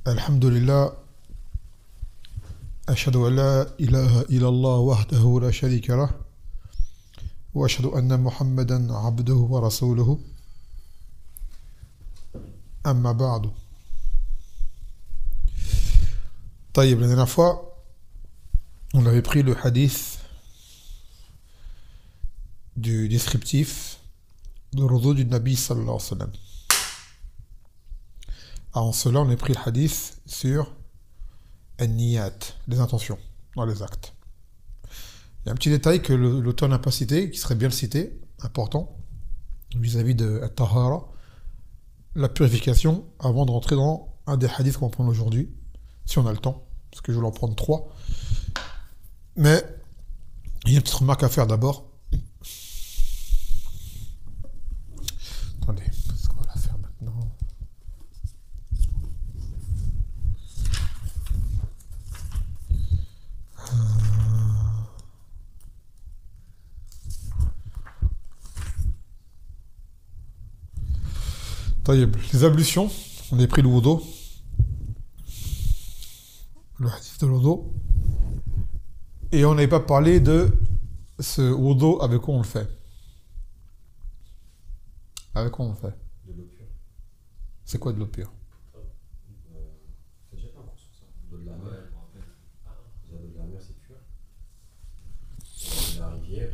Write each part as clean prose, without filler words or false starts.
Alhamdulillah, ashhadu an la ilaha illallah wahdahu la sharika lah, wa ashhadu anna Muhammadan abduhu wa rasuluhu, amma ba'du. Taïb, la dernière fois, on avait pris le hadith du descriptif de l'wudu du Nabi sallallahu alayhi wa sallam. En cela, on a pris le hadith sur an-niyat, les intentions dans les actes. Il y a un petit détail que l'auteur n'a pas cité, qui serait bien le citer, important, vis-à-vis de at-tahara, la purification, avant de rentrer dans un des hadiths qu'on va prendre aujourd'hui, si on a le temps, parce que je vais en prendre 3. Mais il y a une petite remarque à faire d'abord. Attendez, qu'est-ce qu'on va la faire maintenant? Les ablutions, on a pris le wudu, le hadith de l'wudu, et on n'avait pas parlé de ce wudu avec quoi on le fait. Avec quoi on le fait? De l'eau pure. C'est quoi de l'eau pure? T'as déjà fait un cours sur ça? L'eau de la mer, je me rappelle. L'eau de la mer, c'est pur. L'eau de la rivière.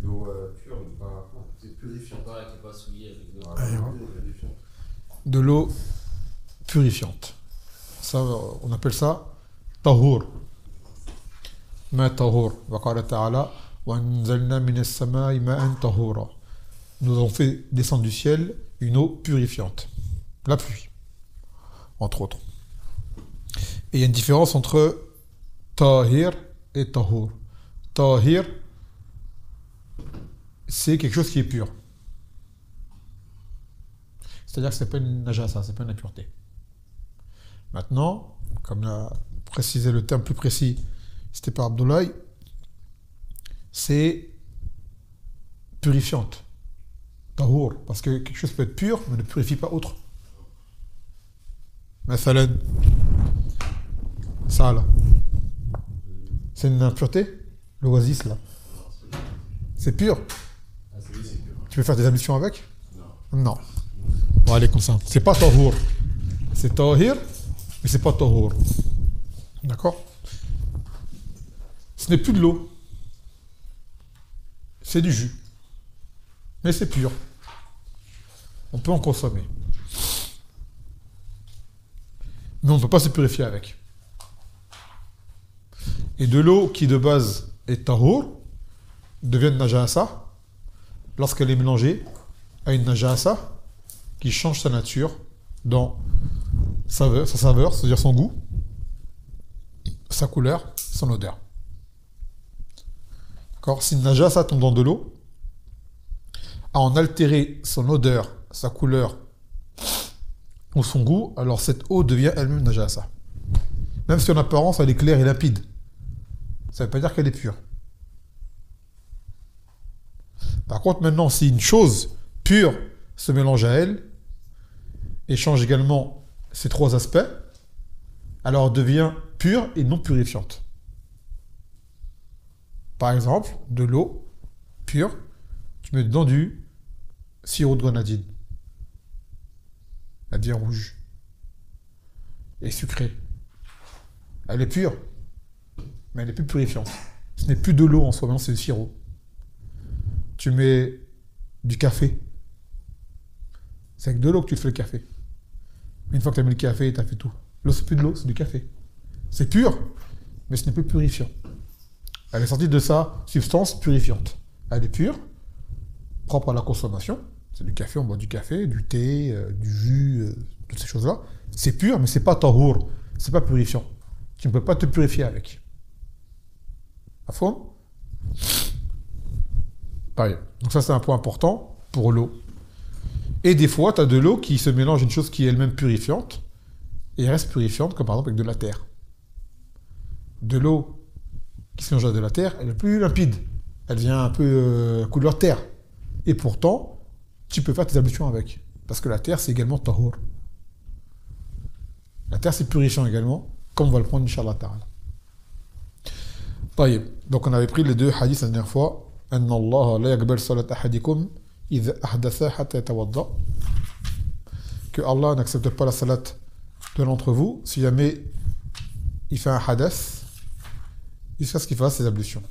L'eau pure, mais pas. C'est purifiante. Pas qui n'est pas souillée avec l'eau. De l'eau purifiante. Ça, on appelle ça tahur. Ma tahur. Wa qala ta'ala wa anzalna minas samaa'i ma'an tahura. Nous avons fait descendre du ciel une eau purifiante. La pluie, entre autres. Et il y a une différence entre tahir et tahur. Tahir, c'est quelque chose qui est pur. C'est-à-dire que ce n'est pas une najasa, ce n'est pas une impureté. Maintenant, comme l'a précisé le terme plus précis, c'était par Abdoulaye, c'est purifiante. Tahour, parce que quelque chose peut être pur, mais ne purifie pas autre. Mathalan, ça là, c'est une impureté? L'oasis là, c'est pur. Ah, c'est oui, c'est pur. Tu peux faire des ablutions avec? Non. Non. Bon, allez, comme ça. C'est pas tahour. C'est tahir, mais c'est pas tahour. D'accord? Ce n'est plus de l'eau. C'est du jus. Mais c'est pur. On peut en consommer. Mais on ne peut pas se purifier avec. Et de l'eau qui de base est tahour devient une najasa lorsqu'elle est mélangée à une najasa qui change sa nature dans sa saveur, c'est-à-dire son goût, sa couleur, son odeur. D'accord? Si une najasa tombe dans de l'eau, à en altérer son odeur, sa couleur ou son goût, alors cette eau devient elle-même najasa. Même si en apparence elle est claire et limpide, ça ne veut pas dire qu'elle est pure. Par contre, maintenant, si une chose pure se mélange à elle et change également ces 3 aspects, alors elle devient pure et non purifiante. Par exemple, de l'eau pure, tu mets dedans du sirop de grenadine. Elle devient rouge et sucrée. Elle est pure, mais elle n'est plus purifiante. Ce n'est plus de l'eau en soi, maintenant c'est du sirop. Tu mets du café. C'est avec de l'eau que tu fais le café. Une fois que tu as mis le café, tu as fait tout. L'eau, c'est plus de l'eau, c'est du café. C'est pur, mais ce n'est plus purifiant. Elle est sortie de sa substance purifiante. Elle est pure, propre à la consommation. C'est du café, on boit du café, du thé, du jus, toutes ces choses-là. C'est pur, mais c'est pas tahour, c'est pas purifiant. Tu ne peux pas te purifier avec. À fond? Pareil. Donc ça, c'est un point important pour l'eau. Et des fois, tu as de l'eau qui se mélange à une chose qui est elle-même purifiante, et elle reste purifiante, comme par exemple avec de la terre. De l'eau qui se mélange à de la terre, elle est plus limpide. Elle devient un peu couleur terre. Et pourtant, tu peux faire tes ablutions avec. Parce que la terre, c'est également tahour. La terre, c'est purifiant également, comme on va le prendre, Inch'Allah Ta'ala. طيب. Donc, on avait pris les deux hadiths la dernière fois. أن الله لا يقبل صلاة أحدكم إذا أحدث حتى يتوضأ. Que Allah n'accepte pas la salat de l'un d'entre vous si jamais il fait un hadath, jusqu'à ce qu'il fasse ses ablutions.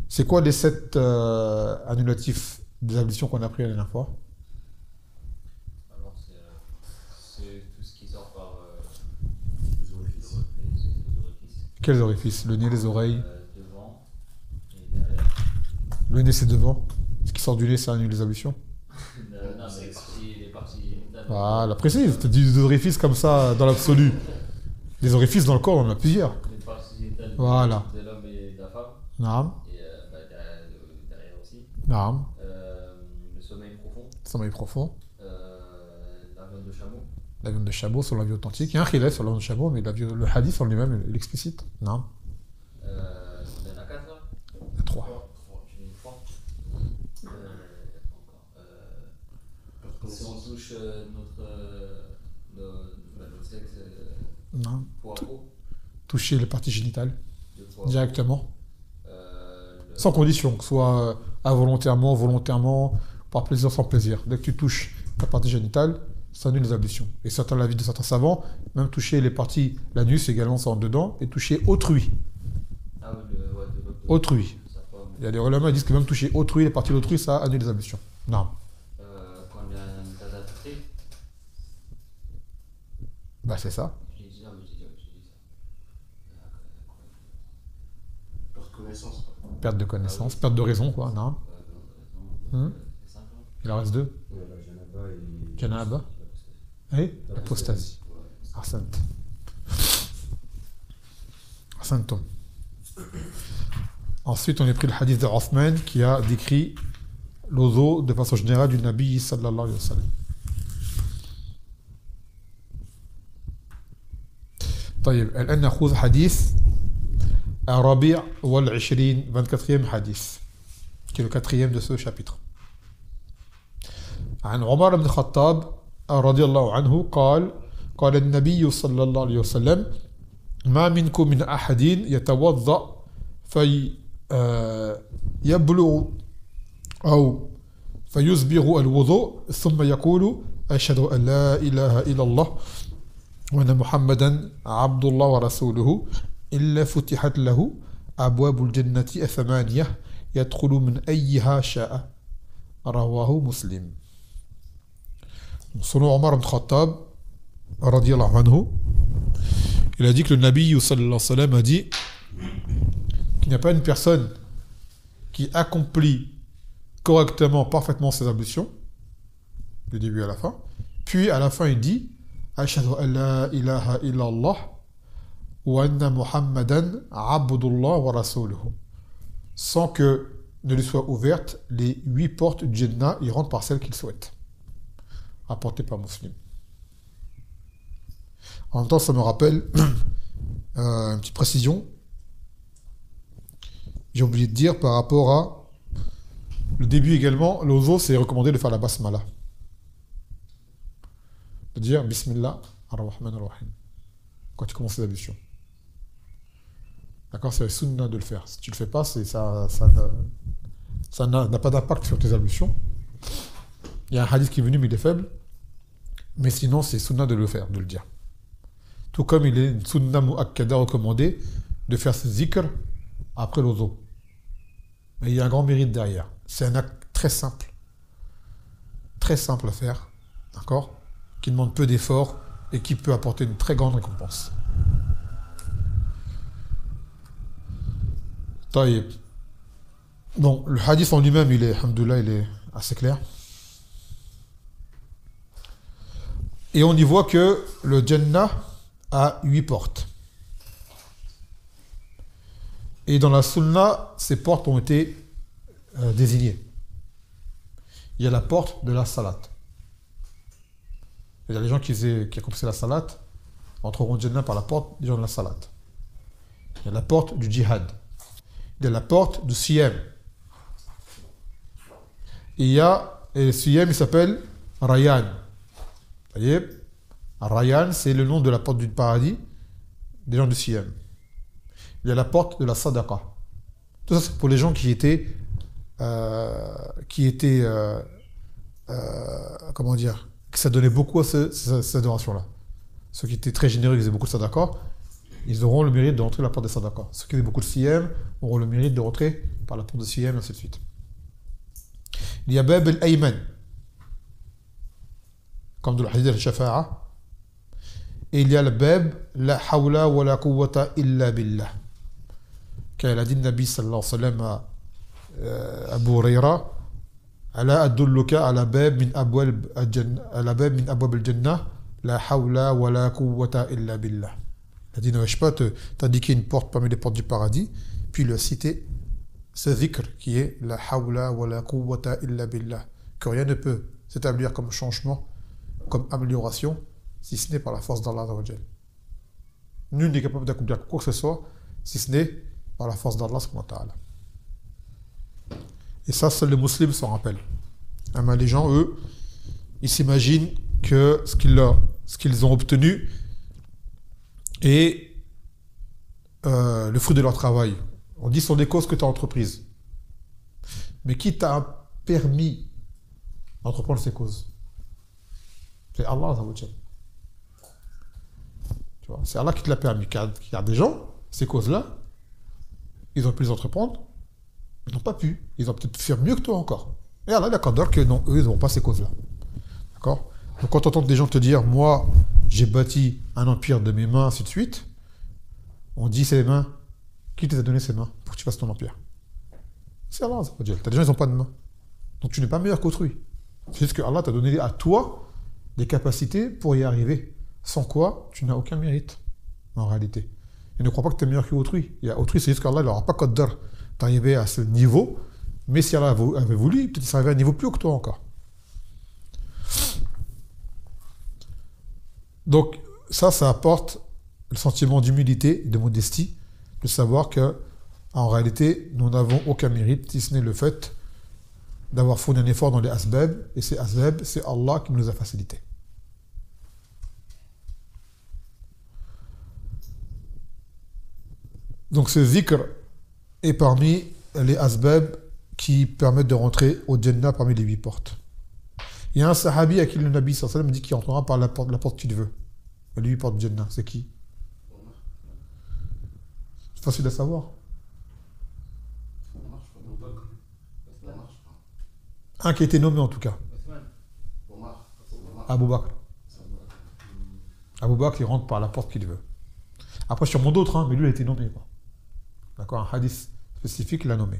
C'est quoi les 7 annulatifs des ablutions qu'on a pris la dernière fois? Alors, c'est tout ce qui sort par Les orifices. les orifices. Quels orifices? Le nez, les oreilles. Devant et derrière. Le nez, c'est devant. Ce qui sort du nez, ça annule les ablutions. Non, mais les parties génitales. Voilà, précise. Tu dis des orifices comme ça, dans l'absolu. Les orifices dans le corps, on en a plusieurs. Les parties génitales Voilà. de l'homme et de la femme. Naam, Et derrière aussi. naam. Le sommeil profond. Sommeil profond. La viande de chameau. La viande de chameau sur la vie authentique. Il y a un khilaf sur la viande de chameau, mais le hadith en lui-même, il explicite. Naam. Il y en a 4 là. Il y a 3. J'en ai 3. Si on touche notre sexe, Naam. poireau, Toucher les parties génitales de poireau. directement. Sans condition, que ce soit involontairement, volontairement, par plaisir, sans plaisir. Dès que tu touches ta partie génitale, ça annule les ablutions. Et certains, l'avis de certains savants, même toucher les parties, l'anus également, ça rentre dedans, et toucher autrui. Ah oui, de l'autre. Autrui. Sa femme. Il y a des ulama qui disent que même toucher autrui, les parties d'autrui, ça annule les ablutions. Non. Quand il y a un tas d'attrité, Bah c'est ça. j'ai dit non, mais j'ai dit ça. Leur connaissance. Perte de connaissance, perte de raison, quoi. Non. Hmm. C'est simple. Il en reste 2. Ouais, la janaba et. Janaba. Et l'apostasie. Ahsant. Ahsantum. Ensuite, on a pris le hadith de Othman qui a décrit l'ozo de façon générale du Nabi sallallahu alayhi wa sallam. طيب الآن نأخذ حديث الرابع والعشرين 24e حديث qui est le 4e de ce chapitre. عن عمر بن الخطاب رضي الله عنه قال قال النبي صلى الله عليه وسلم ما منكم من أحد يتوضأ في يبلغ أو فيسبغ الوضوء ثم يقول أشهد أن لا إله إلا الله وأن محمدا عبد الله ورسوله إلا فتحت له أبواب الجنة 8 يدخل من أيها شاء رواه مسلم. Selon Omar ibn Khattab radiyallahu anhu, il a dit que le Nabi sallallahu alayhi wa sallam a dit qu'il n'y a pas une personne qui accomplit correctement, parfaitement ses ablutions, du début à la fin, puis à la fin il dit Ashhadu an la ilaha illallah wa anna Muhammadan abdullah wa rasuluhu, sans que ne lui soient ouvertes les 8 portes du Jannah, il rentre par celle qu'il souhaite, rapporté par Muslim. En même temps, ça me rappelle une petite précision. J'ai oublié de dire par rapport à le début également, l'ozo, c'est recommandé de faire la basmala. De dire Bismillah ar-Rahman ar-Rahim quand tu commences les ablutions. D'accord, c'est le sunna de le faire. Si tu le fais pas, ça n'a pas d'impact sur tes ablutions. Il y a un hadith qui est venu, mais il est faible. Mais sinon, c'est sunna de le faire, de le dire. Tout comme il est une sunna mu'akkada recommandée de faire ce zikr après l'ozo. Mais il y a un grand mérite derrière. C'est un acte très simple à faire, d'accord, qui demande peu d'efforts et qui peut apporter une très grande récompense. Taïb. Bon, le hadith en lui-même, alhamdoulilah, il est assez clair. Et on y voit que le Jannah a 8 portes. Et dans la Sunna, ces portes ont été désignées. Il y a la porte de la salat. Il y a les gens qui accomplissent la salat entreront au Jannah par la porte des gens de la salat. Il y a la porte du djihad. Il y a la porte du siyam. Et le siyam, il s'appelle Rayyan. Vous voyez, Rayyan, c'est le nom de la porte du paradis des gens du Siyam. Il y a la porte de la Sadaqa. Tout ça, c'est pour les gens qui étaient comment dire, que ça donnait beaucoup à cette adoration-là. Ceux qui étaient très généreux, qui faisaient beaucoup de Sadaqa, ils auront le mérite de rentrer par la porte des Sadaqa. Ceux qui faisaient beaucoup de Siyam auront le mérite de rentrer par la porte de Siyam, et ainsi de suite. Il y a Bab al-Ayman, comme dans le hadith al-Shafa'a. Et il y a le Bab La hawla wa la quwwata illa billah. Car il a dit le Nabi sallallahu alayhi wa sallam à Abu Hurayra, Ala adulluka ala bab min abwab al-jannah, la hawla wa la quwwata illa billah. Il a dit, ne vais-je pas t'indiquer une porte parmi les portes du paradis? Puis il a cité ce dhikr qui est la hawla wa la quwwata illa billah, que rien ne peut s'établir comme changement, comme amélioration, si ce n'est par la force d'Allah. Nul n'est capable d'accomplir quoi que ce soit, si ce n'est par la force d'Allah. Et ça, seuls les musulmans s'en rappellent. Les gens, eux, ils s'imaginent que ce qu'ils ont obtenu est le fruit de leur travail. On dit, ce sont des causes que tu as entreprises. Mais qui t'a permis d'entreprendre ces causes? C'est Allah. Tu vois, c'est Allah qui te l'a permis. Car il y a des gens, ces causes-là, ils ont pu les entreprendre, ils n'ont pas pu. Ils ont peut-être pu faire mieux que toi encore. Et Allah, d'accord, que non, eux, ils n'auront pas ces causes-là. D'accord? Donc quand tu entends des gens te dire, moi, j'ai bâti un empire de mes mains, ainsi de suite, on dit, ces mains, qui t'a donné ces mains pour que tu fasses ton empire? C'est Allah. Tu as des gens, ils n'ont pas de mains. Donc tu n'es pas meilleur qu'autrui. C'est juste que Allah t'a donné à toi des capacités pour y arriver. Sans quoi, tu n'as aucun mérite, en réalité. Et ne crois pas que tu es meilleur qu'autrui. Il y a autrui, c'est juste qu'Allah n'aura pas qadar d'arriver à ce niveau, mais si Allah avait voulu, peut-être qu'il serait arrivé à un niveau plus haut que toi encore. Donc, ça apporte le sentiment d'humilité et de modestie, de savoir que, en réalité, nous n'avons aucun mérite, si ce n'est le fait d'avoir fourni un effort dans les asbab, et ces asbab, c'est Allah qui nous les a facilités. Donc ce zikr est parmi les asbab qui permettent de rentrer au Jannah parmi les 8 portes. Il y a un sahabi à qui le Nabi sallallahu alayhi wa sallam dit qu'il entrera par la porte qu'il veut. Les 8 portes du Jannah, c'est qui? C'est facile à savoir. Un qui a été nommé en tout cas. Abu Bakr. Abu Bakr, il rentre par la porte qu'il veut. Après, sûrement d'autres, mais lui, il a été nommé. D'accord, un hadith spécifique l'a nommé.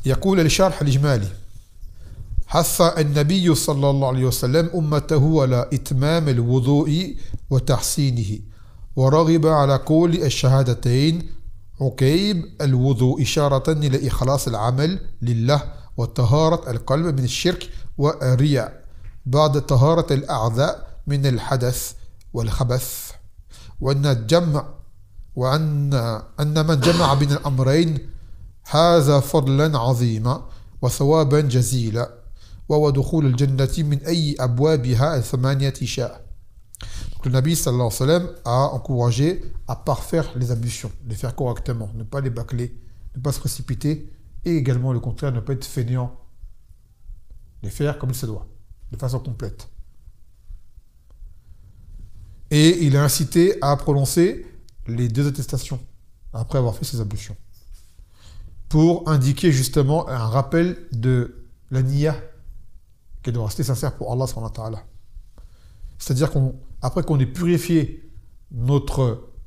يقول الشرح الإجمالي حث النبي صلى الله عليه وسلم أمته على إتمام الوضوء وتحسينه ورغب على قول الشهادتين عقيب الوضوء إشارة إلى إخلاص العمل لله وطهارة القلب من الشرك والرياء بعد طهارة الأعضاء من الحدث والخبث وأن من جمع بين الأمرين هذا فضلا عظيما وثوابا جزيلا ودخول الجنة من أي أبوابها 8 شاء. Le Nabi sallallahu alayhi wa sallam a encouragé à parfaire les ablutions, les faire correctement, ne pas les bâcler, ne pas se précipiter, et également le contraire, ne pas être fainéant, les faire comme il se doit, de façon complète. Et il a incité à prononcer les 2 attestations après avoir fait ses ablutions, pour indiquer justement un rappel de la niya, qui doit rester sincère pour Allah subhanahu wa ta'ala. C'est-à-dire qu'après qu'on ait purifié nos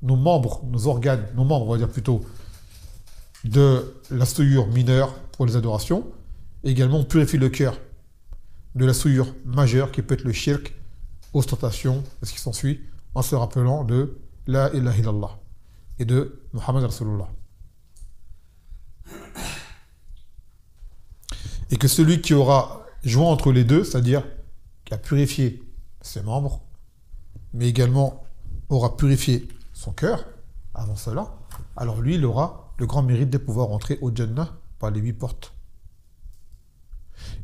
membres, nos organes, nos membres, on va dire plutôt, de la souillure mineure pour les adorations, et également on purifie le cœur de la souillure majeure qui peut être le shirk, ostentation, ce qui s'ensuit, en se rappelant de la ilaha illallah et de Muhammad Rasulullah. Et que celui qui aura joint entre les deux, c'est-à-dire qui a purifié ses membres, mais également aura purifié son cœur avant cela, alors lui, il aura le grand mérite de pouvoir entrer au Jannah par les 8 portes.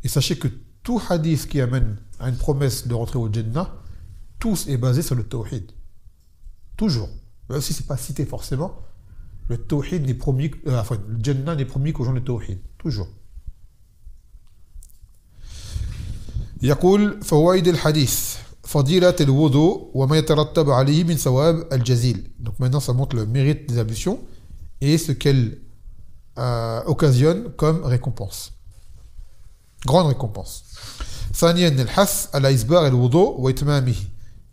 Et sachez que tout hadith qui amène a une promesse de rentrer au Jannah, tous est basé sur le tawhid. Toujours. Même si ce n'est pas cité forcément, le tawhid n'est promis, enfin, le Jannah n'est promis qu'aux gens de tawhid. Toujours. يقول فوائد الحديث فضيلة الوضوء وما يترتب عليه من ثواب الجزيل. Donc maintenant ça montre le mérite des ablutions et ce qu'elle occasionne comme récompense. Grande récompense. ثانيا الحث على إسباغ الوضوء وإتمامه.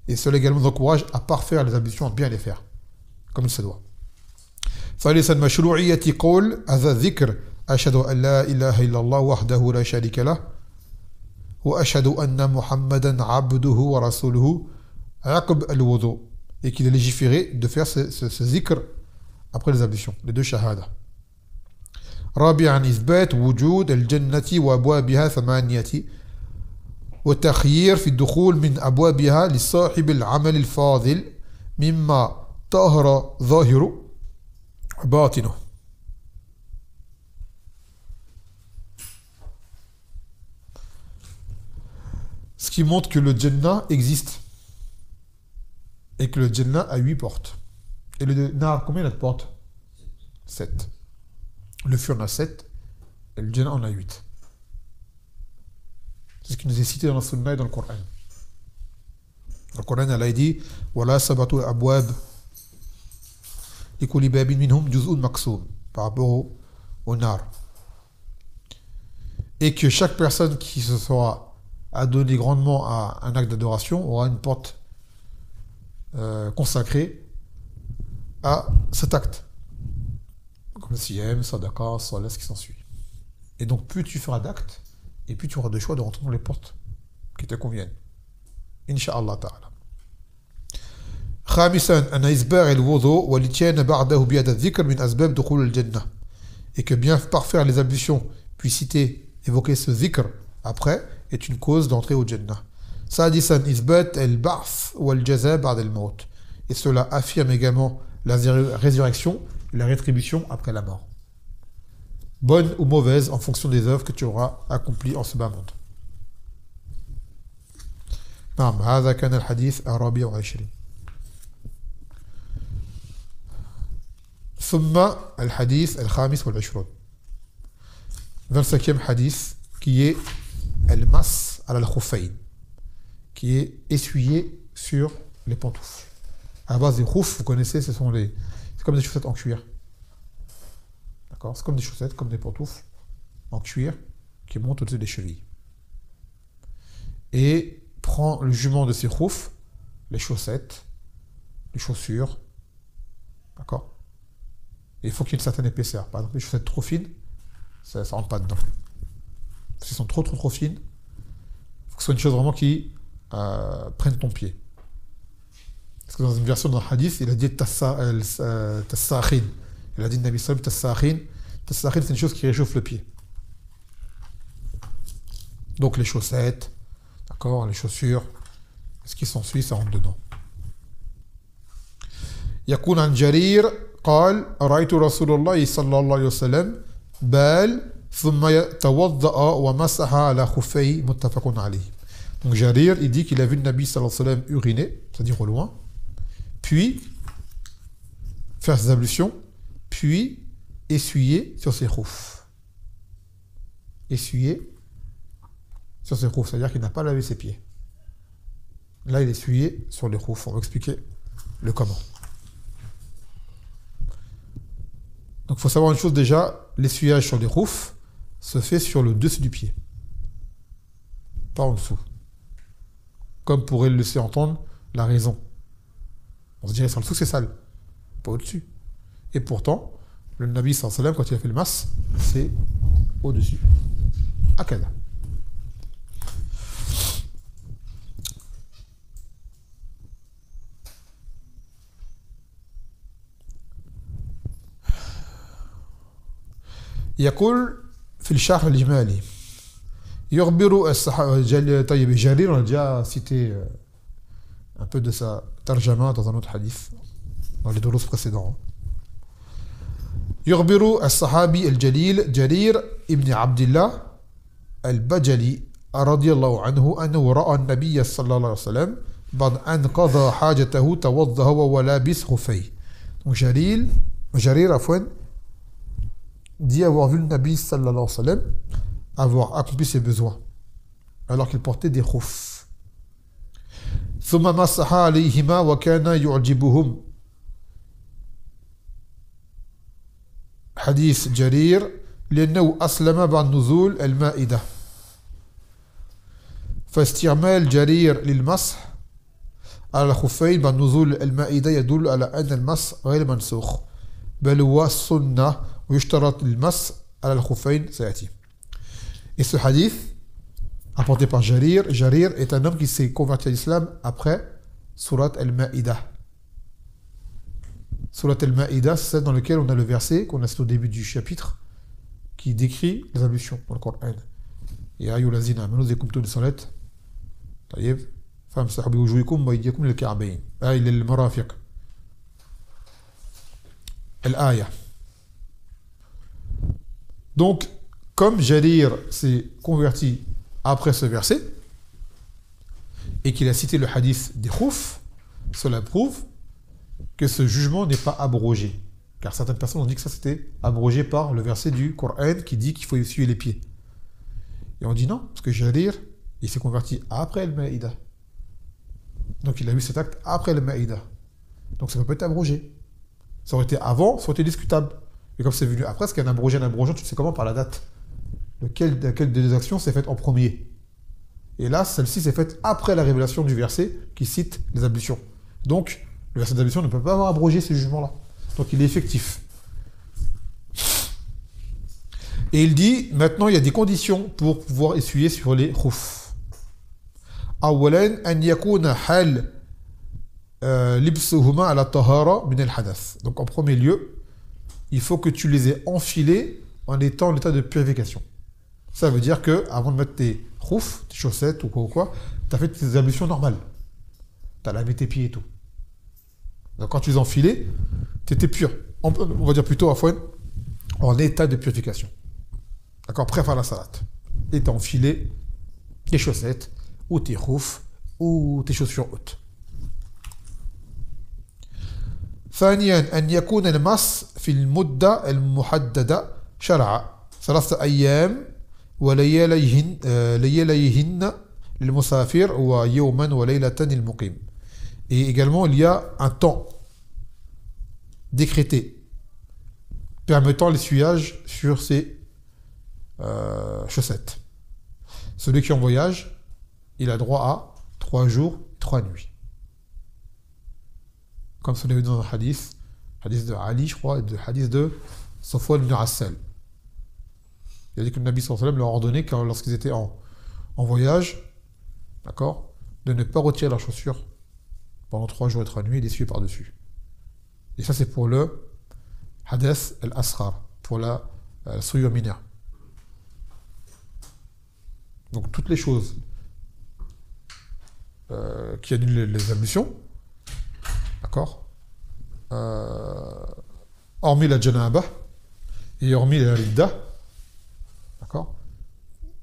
Et cela également nous encourage à parfaire les ablutions, à bien les faire, comme il se doit. ثالثا مشروعية قول هذا الذكر أشهد أن لا إله إلا الله وحده لا شريك له وأشهد أن محمدا عبده ورسوله عقب الوضوء. Et qu'il est légiféré de faire ce zikr après les ablutions, les deux shahada. رابعا إثبات وجود الجنة وأبوابها ثمانية وتخيير في الدخول من أبوابها لصاحب العمل الفاضل مما طهر ظاهر باطنه. Ce qui montre que le Jannah existe et que le Jannah a 8 portes. Et le Nar, combien il a de portes? 7. Le feu en a 7 et le Jannah en a 8. C'est ce qui nous est cité dans la Sunna et dans le Coran. Dans le Coran, Allah dit Wala sabatu abwab likuli babin minhum juz'un maqsoum, par rapport au Nar. Et que chaque personne qui se sera adonné grandement à un acte d'adoration aura une porte consacrée à cet acte. Comme le siyam, sadaqa, salat, ce qui s'ensuit. Et donc, plus tu feras d'actes, et plus tu auras de choix de rentrer dans les portes qui te conviennent. Inch'Allah ta'ala. خامسا أن إسباغ الوضوء والإتيان بعده بهذا الذكر من أسباب دخول الجنة. Et que bien parfaire les ablutions, puis citer, évoquer ce dhikr après, est une cause d'entrée au Jannah. سادسا إثبات البعث والجزاء بعد الموت. Et cela affirme également la résurrection et la rétribution après la mort. Bonne ou mauvaise en fonction des œuvres que tu auras accomplies en ce bas monde. نعم هذا كان الحديث الرابع والعشرين. ثم الحديث الخامس والعشرون. 25e hadith qui est al-mas ala al-khuffayn, qui est essuyé sur les pantoufles. À la base des khouf, vous connaissez, c'est comme des chaussettes en cuir. D'accord? C'est comme des chaussettes, comme des pantoufles en cuir qui montent au-dessus des chevilles. Et prend le jugement de ces khouf, les chaussettes, les chaussures. D'accord? Et il faut qu'il y ait une certaine épaisseur. Par exemple, les chaussettes trop fines, ça ne rentre pas dedans. Parce qu'elles sont trop fines. Il faut que ce soit une chose vraiment qui prenne ton pied. Parce que dans une version d'un hadith, il a dit tassakhin. Il a dit Nabi sallam tassakhin. Tassakhin, c'est une chose qui réchauffe le pied. Donc les chaussettes, d'accord, les chaussures, ce qui s'ensuit, ça rentre dedans. يقول عن جرير قال رأيت رسول الله صلى الله عليه وسلم بال ثم توضأ ومسح على خفيه متفق عليه. Donc Jarir, il dit qu'il a vu le Nabi sallallahu alayhi wa sallam uriner, c'est-à-dire au loin, puis faire ses ablutions, puis essuyer sur ses khouf. Essuyer sur ses khouf, c'est-à-dire qu'il n'a pas lavé ses pieds. Là, il essuyait sur les khouf. On va expliquer le comment. Donc il faut savoir une chose déjà, l'essuyage sur les khouf se fait sur le dessus du pied, pas en dessous. Comme pourrait le laisser entendre la raison. On se dirait sur le dessous c'est sale, pas au-dessus. Et pourtant, le Nabi sallallahu alayhi wa sallam, quand il a fait le mas, c'est au-dessus. Akada. يقول في الشرح الإجمالي يخبر الصحابة طيب جرير on a déjà cité un peu de sa tarjama dans un autre hadith dans les durus précédents. يخبر الصحابي الجليل جرير ابن عبد الله البجلي رضي الله عنه أنه رأى النبي صلى الله عليه وسلم بعد أن قضى حاجته توضأ هو ولابس خفيه. Donc Jarir Afwan dit avoir vu le Nabi sallallahu alayhi wa sallam avoir accompli ses besoins alors qu'il portait des khuf. ثم مسح عليهما وكان يعجبهم. حديث جرير لأنه أسلم بعد نزول المائدة. فاستعمال جرير للمسح على الخفين بعد نزول المائدة يدل على أن المسح غير منسوخ بل هو سنة ويشترط للمسح على الخفين سيأتي. Et ce hadith apporté par Jarir est un homme qui s'est converti à l'islam après Surat al-Ma'idah. Surat al-Ma'idah, c'est celle dans laquelle on a le verset qu'on a cité au début du chapitre qui décrit les ablutions dans le Coran. Ya ayyuhallazina amanu idha qumtum lis-salat طيب فامسحوا بوجوهكم وأيديكم للكعبين أي للمرافق الآية. Donc comme Jarir s'est converti après ce verset et qu'il a cité le hadith des khouf, cela prouve que ce jugement n'est pas abrogé, car certaines personnes ont dit que ça c'était abrogé par le verset du Coran qui dit qu'il faut essuyer les pieds. Et on dit non, parce que Jarir il s'est converti après le Maïda, donc il a eu cet acte après le Maïda, donc ça ne peut pas être abrogé. Ça aurait été avant, ça aurait été discutable, et comme c'est venu après, ce qu'un abrogé, un abrogeant, tu sais comment? Par la date. Laquelle des deux actions s'est faite en premier. Et là, celle-ci s'est faite après la révélation du verset qui cite les ablutions. Donc, le verset d'ablution ne peut pas avoir abrogé ces jugements-là. Donc, il est effectif. Et il dit, maintenant, il y a des conditions pour pouvoir essuyer sur les khouf. أولاً أن يكون حال لبسهما على طهارة من الحدث. Donc, en premier lieu, il faut que tu les aies enfilés en étant en état de purification. Ça veut dire que avant de mettre tes khouf, tes chaussettes ou quoi, tu as fait tes ablutions normales. Tu as lavé tes pieds et tout. Donc quand tu les as enfilés, tu étais pur. On va dire plutôt en état de purification. D'accord, prêt à faire la salade. Et tu as enfilé tes chaussettes ou tes khouf ou tes chaussures hautes. ثانيا أن يكون المس في المدة المحددة شرعا 3 أيام ولياليهن للمسافر ويوما وليلة للمقيم. Et également il y a un temps décrété permettant l'essuyage sur ces chaussettes. Celui qui est en voyage, il a droit à 3 jours, 3 nuits. Comme ça l'avait dit dans un hadith de Ali, je crois, et le hadith de Safwan ibn Assal. Il a dit que le Nabi sallallahu alayhi wa sallam leur a ordonné, lorsqu'ils étaient en voyage, d'accord, de ne pas retirer leurs chaussures pendant 3 jours et 3 nuits et d'essuyer par-dessus. Et ça, c'est pour le hadith al-asghar, pour la souillure mineure. Donc, toutes les choses qui annulent les ablutions, d'accord, hormis la janaba et hormis la ridda, d'accord,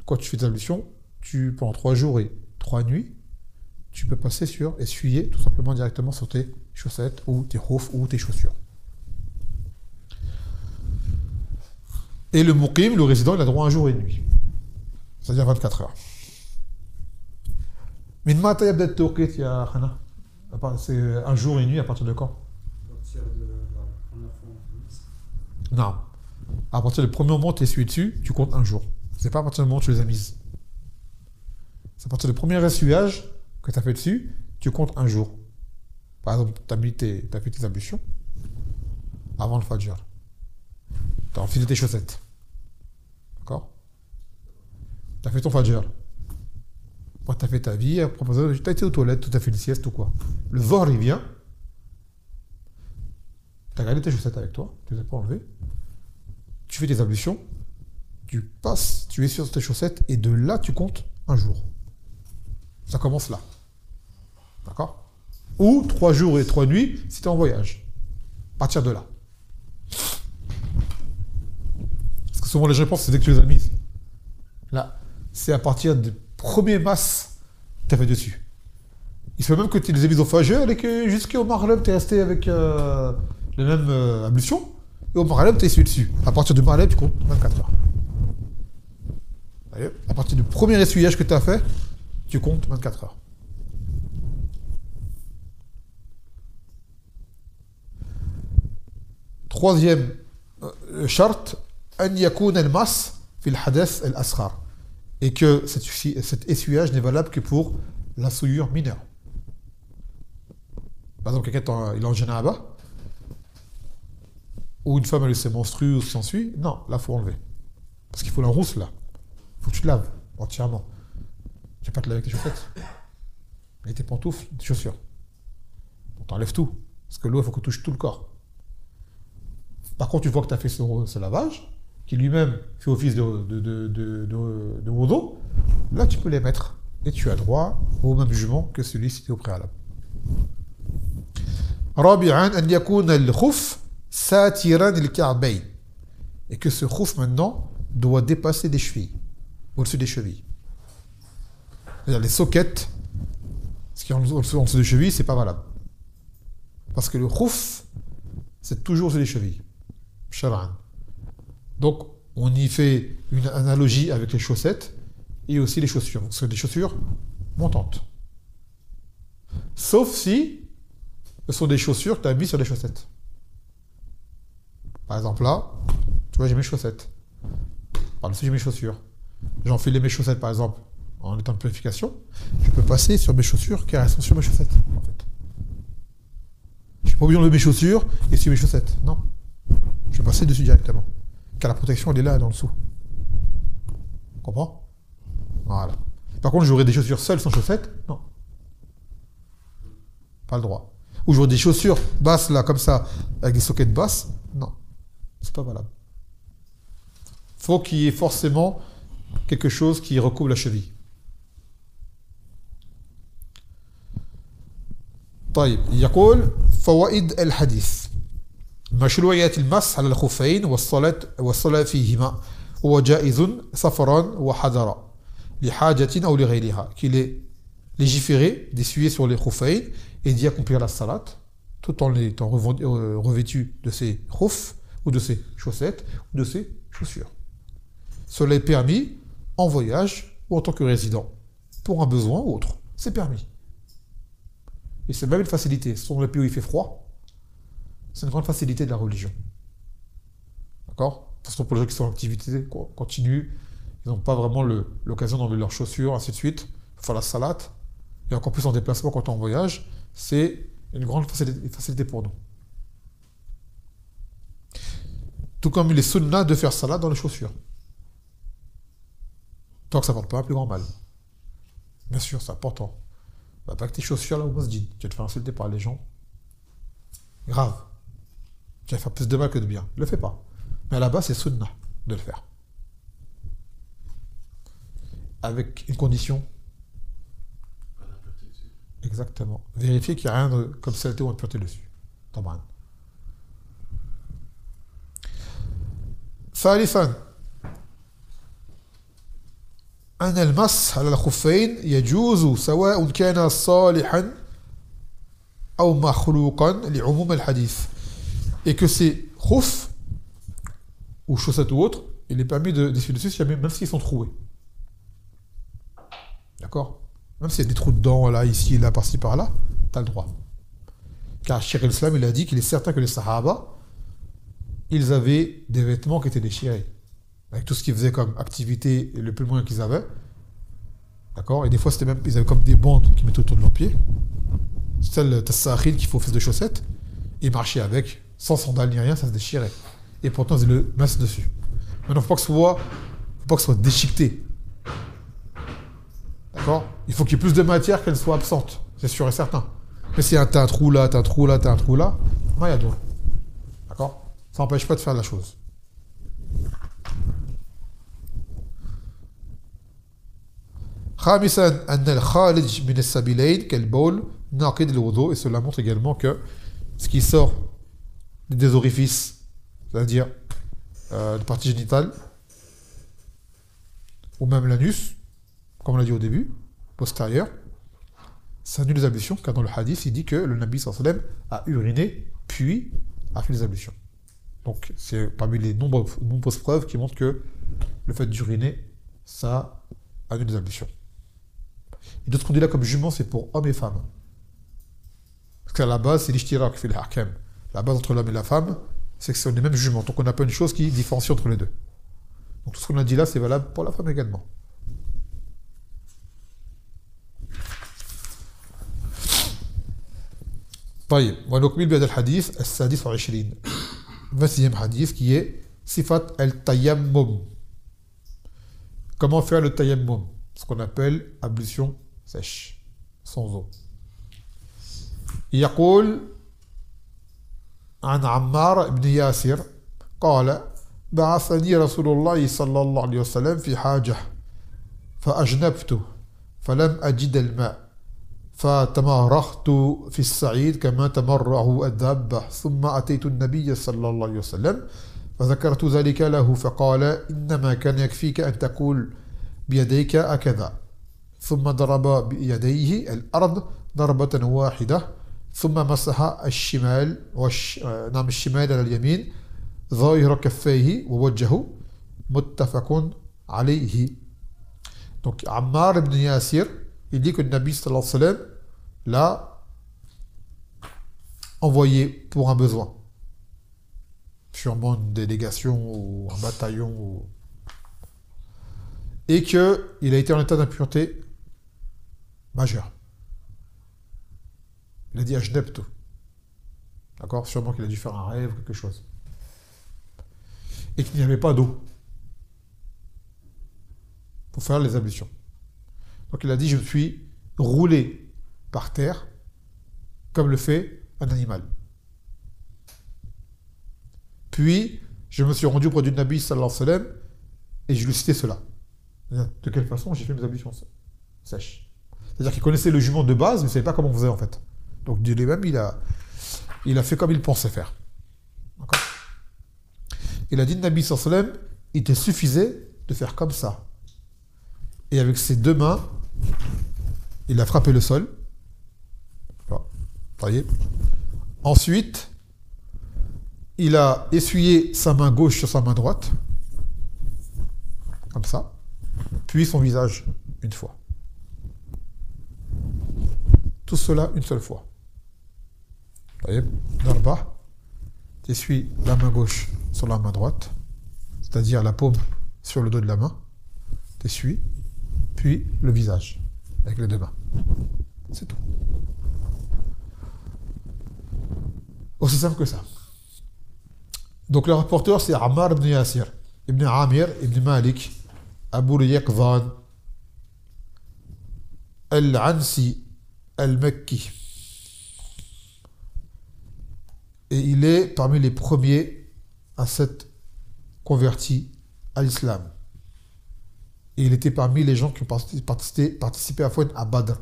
quand tu fais tes ablutions, pendant 3 jours et 3 nuits, tu peux passer sur essuyer tout simplement directement sur tes chaussettes ou tes khouf ou tes chaussures. Et le muqim, le résident, il a droit à 1 jour et 1 nuit, c'est-à-dire 24 heures. Min mata yabda at-tawqit ya Khana? C'est 1 jour et 1 nuit à partir de quand? À partir de la première fois en Non. À partir du premier moment où tu essuies dessus, tu comptes 1 jour. C'est pas à partir du moment où tu les as mises. C'est à partir du premier essuyage que tu as fait dessus, tu comptes 1 jour. Par exemple, tu as fait tes ablutions avant le Fajr. Tu as enfilé tes chaussettes. D'accord? Tu as fait ton Fajr. Après, tu as fait ta vie, tu as été aux toilettes, tu as fait une sieste ou quoi. Le Zohr, il vient. Tu as gardé tes chaussettes avec toi, tu ne les as pas enlevées. Tu fais tes ablutions, tu es sur tes chaussettes, et de là, tu comptes 1 jour. Ça commence là. D'accord? Ou 3 jours et 3 nuits si tu es en voyage. À partir de là. Parce que souvent, les gens pensent que c'est dès que tu les as mises. Là, c'est à partir Premier masse que tu as fait dessus. Il se peut même que tu les aies misophageux et que jusqu'au Maghreb, tu es resté avec les mêmes ablutions. Et au Maghreb, tu es essuyé dessus. À partir du Maghreb, tu comptes 24 heures. Allez, à partir du premier essuyage que tu as fait, tu comptes 24 heures. Troisième charte, an yakun al-mas fi al-hadath al-asghar. Et que cet essuyage n'est valable que pour la souillure mineure. Par exemple, quelqu'un il est en janaba, ou une femme elle s'est menstruée ou s'ensuit, non, là il faut enlever. Parce qu'il faut la rousse là. Il faut que tu te laves entièrement. Tu vas pas te laver avec tes chaussettes. Et tes pantoufles, tes chaussures. On t'enlève tout. Parce que l'eau, il faut qu'on touche tout le corps. Par contre, une fois que tu as fait ce lavage, qui lui-même fait office de wudu, là tu peux les mettre. Et tu as droit au même jugement que celui cité au préalable. رابعاً أن يكون الخف ساتراً الكعبين. Et que ce khuf maintenant doit dépasser des chevilles, au-dessus des chevilles. C'est-à-dire les soquettes, ce qui est en dessous des chevilles, c'est pas valable. Parce que le khuf, c'est toujours sur les chevilles. Shar'an. Donc, on y fait une analogie avec les chaussettes et aussi les chaussures. Donc, c'est des chaussures montantes. Sauf si ce sont des chaussures que tu as mis sur des chaussettes. Par exemple, là, tu vois, j'ai mes chaussettes. Par-dessus, j'ai mes chaussures. J'enfile mes chaussettes, par exemple, en étant de purification. Je peux passer sur mes chaussures qui restent sur mes chaussettes, en fait. Je ne suis pas obligé d'enlever mes chaussures et sur mes chaussettes. Non. Je vais passer dessus directement. Car la protection, elle est là, dans le dessous. Tu comprends? Voilà. Par contre, j'aurais des chaussures seules sans chaussettes? Non. Pas le droit. Ou j'aurais des chaussures basses, là, comme ça, avec des soquettes basses? Non. C'est pas valable. Faut qu'il y ait forcément quelque chose qui recouvre la cheville. طيب يقول فوائد الحديث مشروعية المسح على الخفين والصلاة فيهما هو جائز سفرا وحضرا لحاجة أو لغيرها qu'il est légiféré d'essuyer sur les khuffayn et d'y accomplir la salat tout en étant revêtu de ses khuf ou de ses chaussettes ou de ses chaussures. Cela est permis en voyage ou en tant que résident pour un besoin ou autre. C'est permis. Et c'est même une facilité. Ce sont les pays où il fait froid. C'est une grande facilité de la religion. D'accord? Surtout pour les gens qui sont en activité continue, ils n'ont pas vraiment l'occasion d'enlever leurs chaussures, ainsi de suite. Il faut faire la salat. Et encore plus en déplacement quand on est en voyage. C'est une grande facilité pour nous. Tout comme il est sunnah de faire salat dans les chaussures. Tant que ça ne porte pas un plus grand mal. Bien sûr, c'est important. Bah, pas que tes chaussures là au masjid. Tu vas te faire insulter par les gens. Grave. Tu vas faire plus de mal que de bien. Ne le fais pas. Mais là-bas, c'est sunnah de le faire. Avec une condition. Pas d'impureté dessus. Exactement. Vérifier qu'il n'y a rien de comme saleté ou impureté dessus. Taban. ثالثا أن المسح على الخفين يجوز سواء كان صالحا أو مخلوقا لعموم الحديث. Et que ces khuf ou chaussettes ou autres, il est permis d'essuyer dessus même s'ils sont troués. D'accord? Même s'il y a des trous dedans, là, ici, là, par-ci, par-là, tu as le droit. Car Cheikh al-Islam, il a dit qu'il est certain que les Sahaba, ils avaient des vêtements qui étaient déchirés. Avec tout ce qu'ils faisaient comme activité, le plus loin qu'ils avaient. D'accord? Et des fois, ils avaient comme des bandes qui mettaient autour de leurs pieds. C'est le tassahil qu'il faut faire de chaussettes. Ils marchaient avec, sans sandales ni rien, ça se déchirait. Et pourtant, ils le mettent dessus. Maintenant, il ne faut pas que ce soit déchiqueté. D'accord? Il faut qu'il y ait plus de matière qu'elle soit absente. C'est sûr et certain. Mais si t'as un trou là, t'as un trou là, t'as un trou là, mayadour. D'accord? Ça n'empêche pas de faire la chose. خامسا أن الخارج من السبيلين كالبول ناقض الوضوء. Et cela montre également que ce qui sort des orifices, c'est-à-dire des parties génitales, ou même l'anus, comme on l'a dit au début, postérieur, ça annule les ablutions, car dans le hadith, il dit que le Nabi sallallahu alayhi wa sallam a uriné, puis a fait les ablutions. Donc, c'est parmi les nombreuses preuves qui montrent que le fait d'uriner, ça annule les ablutions. Et d'autres qu'on dit là comme jument, c'est pour hommes et femmes. Parce qu'à la base, c'est l'ishtirak, fait l'hakam. La base entre l'homme et la femme, c'est que c'est les mêmes juments. Donc on n'a pas une chose qui différencie entre les deux. Donc tout ce qu'on a dit là, c'est valable pour la femme également. طيب ونكمل بهذا الحديث السادس والعشرين 26e hadith qui est Sifat al-tayammum. Comment faire le tayammum? Ce qu'on appelle ablution sèche, sans eau. يقول عن عمار بن ياسر قال بعثني رسول الله صلى الله عليه وسلم في حاجة فأجنبت فلم أجد الماء فتمرغت في الصعيد كما تمرغ الدابة ثم أتيت النبي صلى الله عليه وسلم فذكرت ذلك له فقال إنما كان يكفيك أن تقول بيديك هكذا ثم ضرب بيديه الأرض ضربة واحدة ثم مسح الشمال نعم الشمال على اليمين ظاهر كفيه ووجهه متفق عليه. Donc Ammar ibn Yasir, il dit que le Nabi sallallahu alayhi wa sallam l'a envoyé pour un besoin. Sûrement une délégation ou un bataillon. Et qu'il a été en état d'impureté majeure. Il a dit Ajnabtu. D'accord? Sûrement qu'il a dû faire un rêve ou quelque chose. Et qu'il n'y avait pas d'eau pour faire les ablutions. Donc il a dit, je me suis roulé par terre comme le fait un animal. Puis, je me suis rendu auprès du Nabi sallallahu alayhi wa sallam et je lui ai cité cela. De quelle façon j'ai fait mes ablutions sèches. C'est-à-dire qu'il connaissait le jument de base, mais il ne savait pas comment on faisait en fait. Donc de lui-même, il a fait comme il pensait faire. D'accord? Il a dit, le Nabi sallallahu alayhi wa sallam, il te suffisait de faire comme ça. Et avec ses deux mains, il a frappé le sol. Voilà. Voyez. Ensuite, il a essuyé sa main gauche sur sa main droite. Comme ça. Puis son visage une fois. Tout cela une seule fois. Voyez. Darba. Tu essuies la main gauche sur la main droite. C'est-à-dire la paume sur le dos de la main. Tu essuies. Puis le visage, avec les deux mains. C'est tout. Aussi simple que ça. Donc le rapporteur, c'est Ammar ibn Yasir, ibn Amir, ibn Malik, Abu Yaqzan, Al-Ansi, Al-Makki. Et il est parmi les premiers à s'être converti à l'islam. Et il était parmi les gens qui ont participé à Fouane à Badr.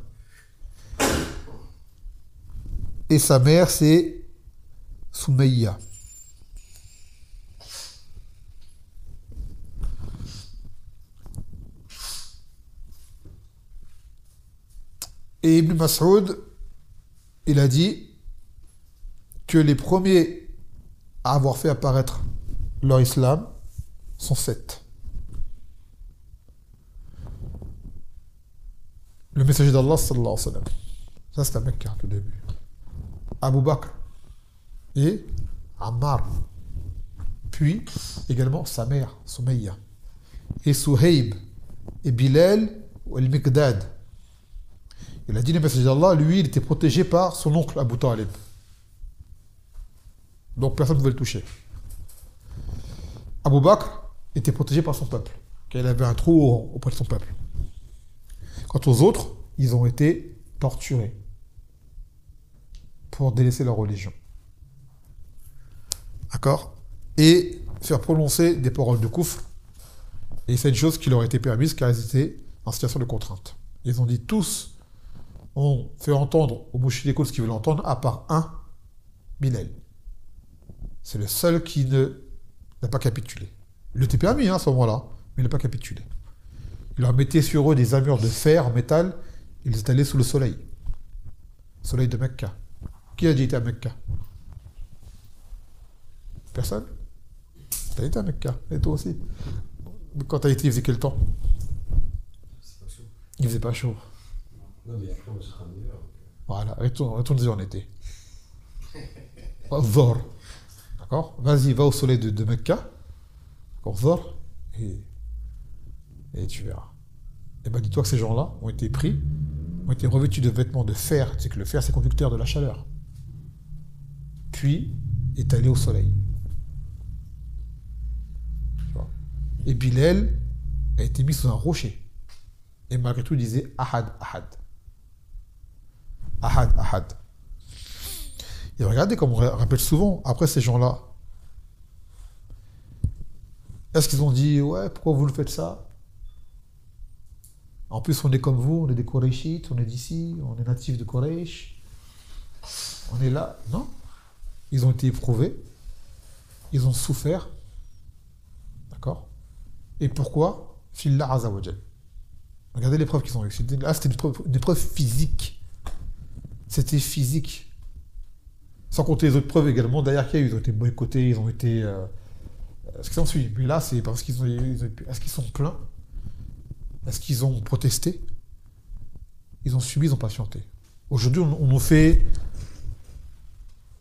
Et sa mère, c'est Soumeya. Et Ibn Mas'ud, il a dit que les premiers à avoir fait apparaître leur islam sont 7. Le messager d'Allah sallallahu alayhi wa sallam. Ça c'est à Mecca tout début. Abu Bakr et Ammar. Puis également sa mère, Soumeya. Et Suhaib et Bilal ou Al-Miqdad. Il a dit le messager d'Allah, lui, il était protégé par son oncle Abu Talib. Donc personne ne pouvait le toucher. Abu Bakr était protégé par son peuple, car il avait un trou auprès de son peuple. Quant aux autres, ils ont été torturés pour délaisser leur religion. D'accord? Et faire prononcer des paroles de koufr. Et c'est une chose qui leur a été permise car ils étaient en situation de contrainte. Ils ont dit tous, on fait entendre aux mouchidékos ce qu'ils veulent entendre, à part un, Bilal. C'est le seul qui n'a pas capitulé. Il était permis à ce moment-là, mais il n'a pas capitulé. Il leur mettait sur eux des armures de fer en métal, ils les étalaient sous le soleil. Soleil de Mecca. Qui a dit été à Mecca? Personne? T'as été à Mecca, et toi aussi. Quand t'as été, il faisait quel temps? C'est pas chaud. Il faisait pas chaud. Non, mais après, on sera en hiver. Voilà, retourne-y en été. Zor. D'accord? Vas-y, va au soleil de Mecca. D'accord, Zor. Et tu verras. Et ben dis-toi que ces gens-là ont été pris, ont été revêtus de vêtements de fer. C'est que le fer, c'est conducteur de la chaleur. Puis, étalés au soleil. Tu vois? Et Bilal a été mis sous un rocher. Et malgré tout, il disait Ahad, Ahad. Ahad, Ahad. Et regardez comme on rappelle souvent, après ces gens-là, est-ce qu'ils ont dit, ouais, pourquoi vous le faites ça? En plus, on est comme vous, on est des Korachites, on est d'ici, on est natifs de Koresh. On est là. Non. Ils ont été éprouvés. Ils ont souffert. D'accord? Et pourquoi? Fillah Azawajal. Regardez l'épreuve qu'ils ont eue. Là, c'était une épreuve physique. C'était physique. Sans compter les autres preuves également. Derrière qu'il y a eu, ils ont été boycottés, ils ont été... ce qui s'en suit. Mais là, c'est parce qu'ils est-ce qu'ils sont plaints? Est-ce qu'ils ont protesté? Ils ont subi, ils ont patienté. Aujourd'hui, on nous fait...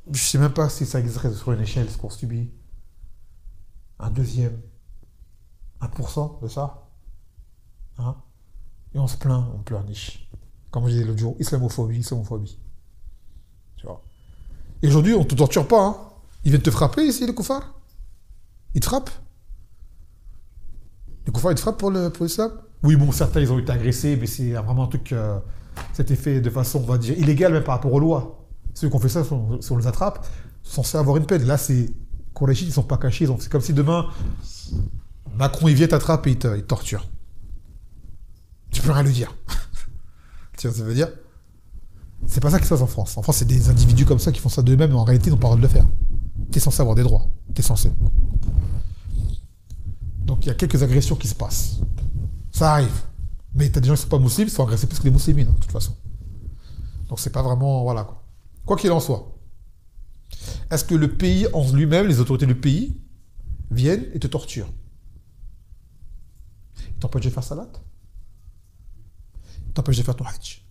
Je ne sais même pas si ça existerait sur une échelle, ce qu'on subit. Un deuxième. 1% de ça. Hein? Et on se plaint, on pleurniche. Comme je disais l'autre jour, islamophobie, islamophobie. Tu vois. Et aujourd'hui, on ne te torture pas. Hein? Ils viennent te frapper ici, les koufars. Ils te frappent. Les koufars, ils te frappent pour l'islam. Oui, bon, certains, ils ont été agressés, mais c'est vraiment un truc... c'était fait de façon, on va dire, illégale, même par rapport aux lois. Ceux qui ont fait ça, si on les attrape, sont censés avoir une peine. Là, c'est... Korachites, ils ne sont pas cachés. C'est comme si demain, Macron, il vient t'attraper et il te torture. Tu peux rien lui dire. Tu vois ce que ça veut dire? C'est pas ça qui se passe en France. En France, c'est des individus comme ça qui font ça d'eux-mêmes, mais en réalité, ils n'ont pas le droit de le faire. T'es censé avoir des droits. T'es censé. Donc, il y a quelques agressions qui se passent. Ça arrive. Mais t'as des gens qui ne sont pas musulmans, ils sont agressés plus que les musulmans, de toute façon. Donc, c'est pas vraiment... Voilà, quoi. Quoi qu'il en soit. Est-ce que le pays en lui-même, les autorités du pays, viennent et te torturent? Ils t'empêchent de faire salat? Ils t'empêchent de faire ton hajj?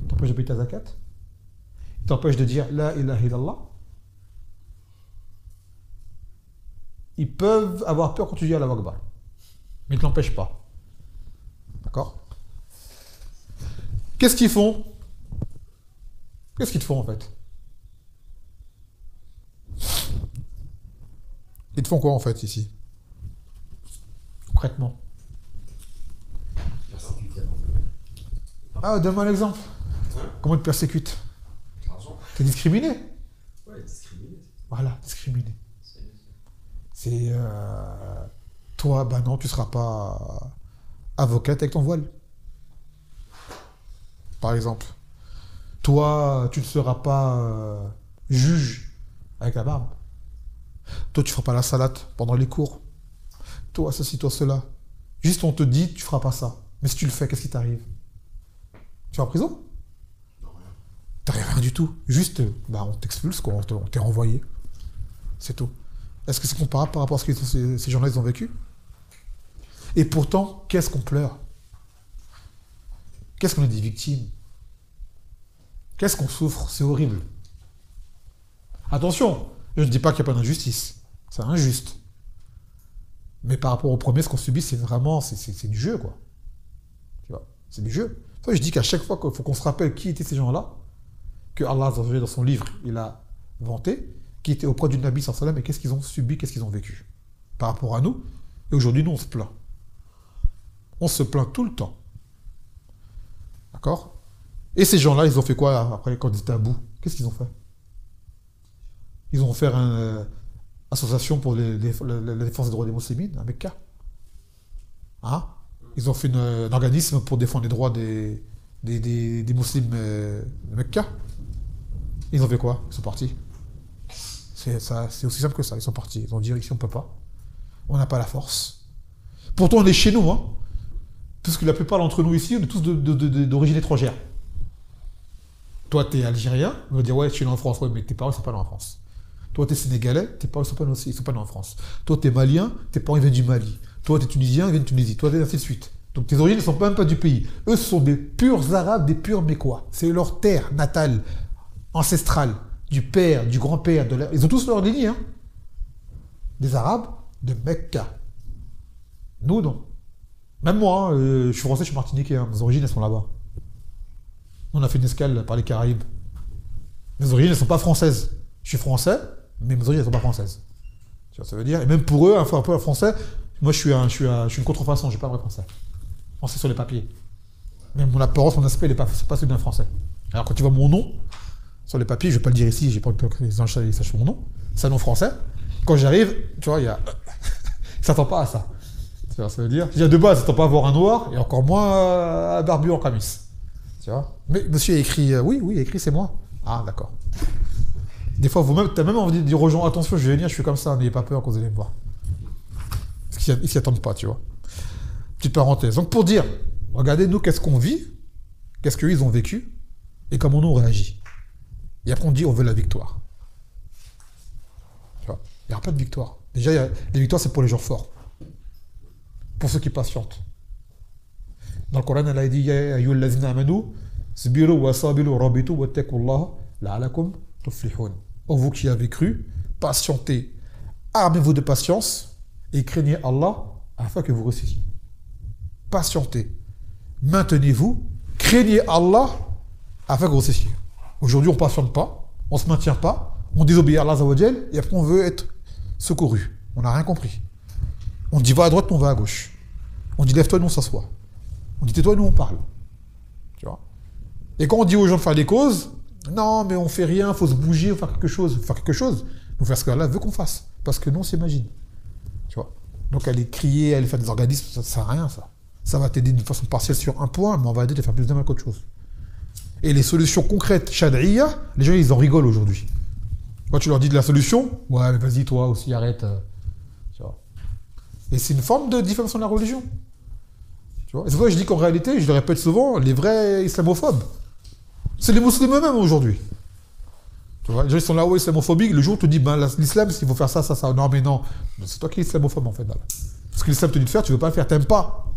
Ils t'empêchent de payer ta zakat? Ils t'empêchent de dire la ilaha illallah? Ils peuvent avoir peur quand tu dis Allahu Akbar. Mais ils ne te l'empêchent pas. D'accord? Qu'est-ce qu'ils font? Qu'est-ce qu'ils te font en fait? Ils te font quoi en fait ici? Concrètement. Ah, donne-moi un exemple. Comment ils te persécutent? L'argent. T'es discriminé? Ouais, discriminé. Voilà, discriminé. C'est... toi, bah non, tu ne seras pas avocate avec ton voile. Par exemple. Toi, tu ne seras pas juge avec la barbe. Toi, tu ne feras pas la salade pendant les cours. Toi, ceci, toi, cela. Juste, on te dit, tu ne feras pas ça. Mais si tu le fais, qu'est-ce qui t'arrive? Tu vas en prison? Non, rien. T'arrives rien du tout. Juste, bah, on t'expulse, quoi. On t'est renvoyé. C'est tout. Est-ce que c'est comparable par rapport à ce que ces gens-là, ils ont vécu? Et pourtant, qu'est-ce qu'on pleure? Qu'est-ce qu'on est des victimes? Qu'est-ce qu'on souffre? C'est horrible. Attention, je ne dis pas qu'il n'y a pas d'injustice. C'est injuste. Mais par rapport au premier, ce qu'on subit, c'est vraiment... C'est du jeu, quoi. Tu vois? C'est du jeu. Ça, je dis qu'à chaque fois qu'il faut qu'on se rappelle qui étaient ces gens-là, que Allah, dans son livre, il a vanté, qui étaient auprès du Nabi sallallahu alayhi wa sallam, et qu'est-ce qu'ils ont subi, qu'est-ce qu'ils ont vécu par rapport à nous. Et aujourd'hui, nous, on se plaint. On se plaint tout le temps. D'accord? Et ces gens-là, ils ont fait quoi après, quand ils étaient à bout? Qu'est-ce qu'ils ont fait? Ils ont fait une association pour la défense des droits des musulmans à Mecca. Hein? Ils ont fait un organisme pour défendre les droits des musulmans de Mecca. Ils ont fait quoi? Ils sont partis. C'est aussi simple que ça. Ils sont partis. Ils ont dit ici on peut pas. On n'a pas la force. Pourtant on est chez nous. Hein. Puisque la plupart d'entre nous ici, on est tous d'origine étrangère. Toi, t'es algérien, on va dire, ouais, je suis né en France. Ouais, mais tes parents, ils sont pas nés en France. Toi, t'es sénégalais, tes parents, ils sont pas nés en France. Toi, t'es malien, tes parents, ils viennent du Mali. Toi, t'es tunisien, ils viennent de Tunisie. Toi, t'es ainsi de suite. Donc, tes origines ne sont même pas du pays. Eux, ce sont des purs arabes, des purs mécois. C'est leur terre natale, ancestrale, du père, du grand-père. Ils ont tous leur lignée, hein. Des arabes de Mecca. Nous, non. Même moi, hein, je suis français, je suis martiniquais. Hein. Mes origines, elles sont là-bas. On a fait une escale par les Caraïbes. Mes origines, elles ne sont pas françaises. Je suis français, mais mes origines, elles ne sont pas françaises. Tu vois, ça veut dire. Et même pour eux, un peu français, moi, je suis une contrefaçon, je n'ai pas un vrai français. Français sur les papiers. Même mon apparence, mon aspect, c'est pas celui d'un français. Alors, quand tu vois mon nom sur les papiers, je ne vais pas le dire ici, j'ai pas que les gens sachent mon nom. C'est un nom français. Quand j'arrive, tu vois, il ne s'attend pas à ça. Tu vois, ça veut dire. De base, ça ne s'attend pas à voir un noir, et encore moins un barbu en camis. Tu vois. Mais monsieur a écrit, oui, il a écrit, c'est moi. Ah, d'accord. Des fois, tu as même envie de dire aux gens, attention, je vais venir, je suis comme ça, n'ayez pas peur quand vous allez me voir. Parce qu'ils ne s'y attendent pas, tu vois. Petite parenthèse. Donc, pour dire, regardez, nous, qu'est-ce qu'on vit, qu'est-ce qu'eux, ils ont vécu, et comment nous, on réagit. Et après, on dit, on veut la victoire. Tu vois. Il n'y aura pas de victoire. Déjà, les victoires, c'est pour les gens forts. Pour ceux qui patientent. Dans le Coran, elle a dit, Ya ayyuhallazina amanu, sbiru wa sabiru rabitu wa taqullaha la'alakum tuflihun. Ô vous qui avez cru, patientez, armez-vous de patience et craignez Allah afin que vous réussissiez. Patientez, maintenez-vous, craignez Allah afin que vous réussissiez. Aujourd'hui, on ne patiente pas, on ne se maintient pas, on désobéit à Allah Azza wa Jal, et après on veut être secouru. On n'a rien compris. On dit va à droite, on va à gauche. On dit lève-toi, nous on s'assoit. On dit tais-toi, nous on parle. Tu vois. Et quand on dit aux gens de faire des causes, non, mais on fait rien, il faut se bouger, il faut faire quelque chose. Faire quelque chose, nous faire ce qu'Allah veut qu'on fasse. Parce que nous, on s'imagine. Tu vois. Donc aller crier, aller faire des organismes, ça ne sert à rien, ça. Ça va t'aider d'une façon partielle sur un point, mais on va aider à faire plus de mal qu'autre chose. Et les solutions concrètes, shad'iyya, les gens, ils en rigolent aujourd'hui. Quand tu leur dis de la solution, ouais, mais vas-y, toi aussi, arrête. Tu vois. Et c'est une forme de diffamation de la religion. Tu vois. Et c'est pour ça que je dis qu'en réalité, je le répète souvent, les vrais islamophobes, c'est les musulmans eux-mêmes aujourd'hui. Tu vois, les gens ils sont là-haut islamophobiques, le jour où tu dis, ben, l'islam, il faut faire ça, ça, ça. Non, mais non. C'est toi qui es islamophobe en fait. Là. Parce que l'islam te dit de faire, tu ne veux pas le faire, t'aimes pas.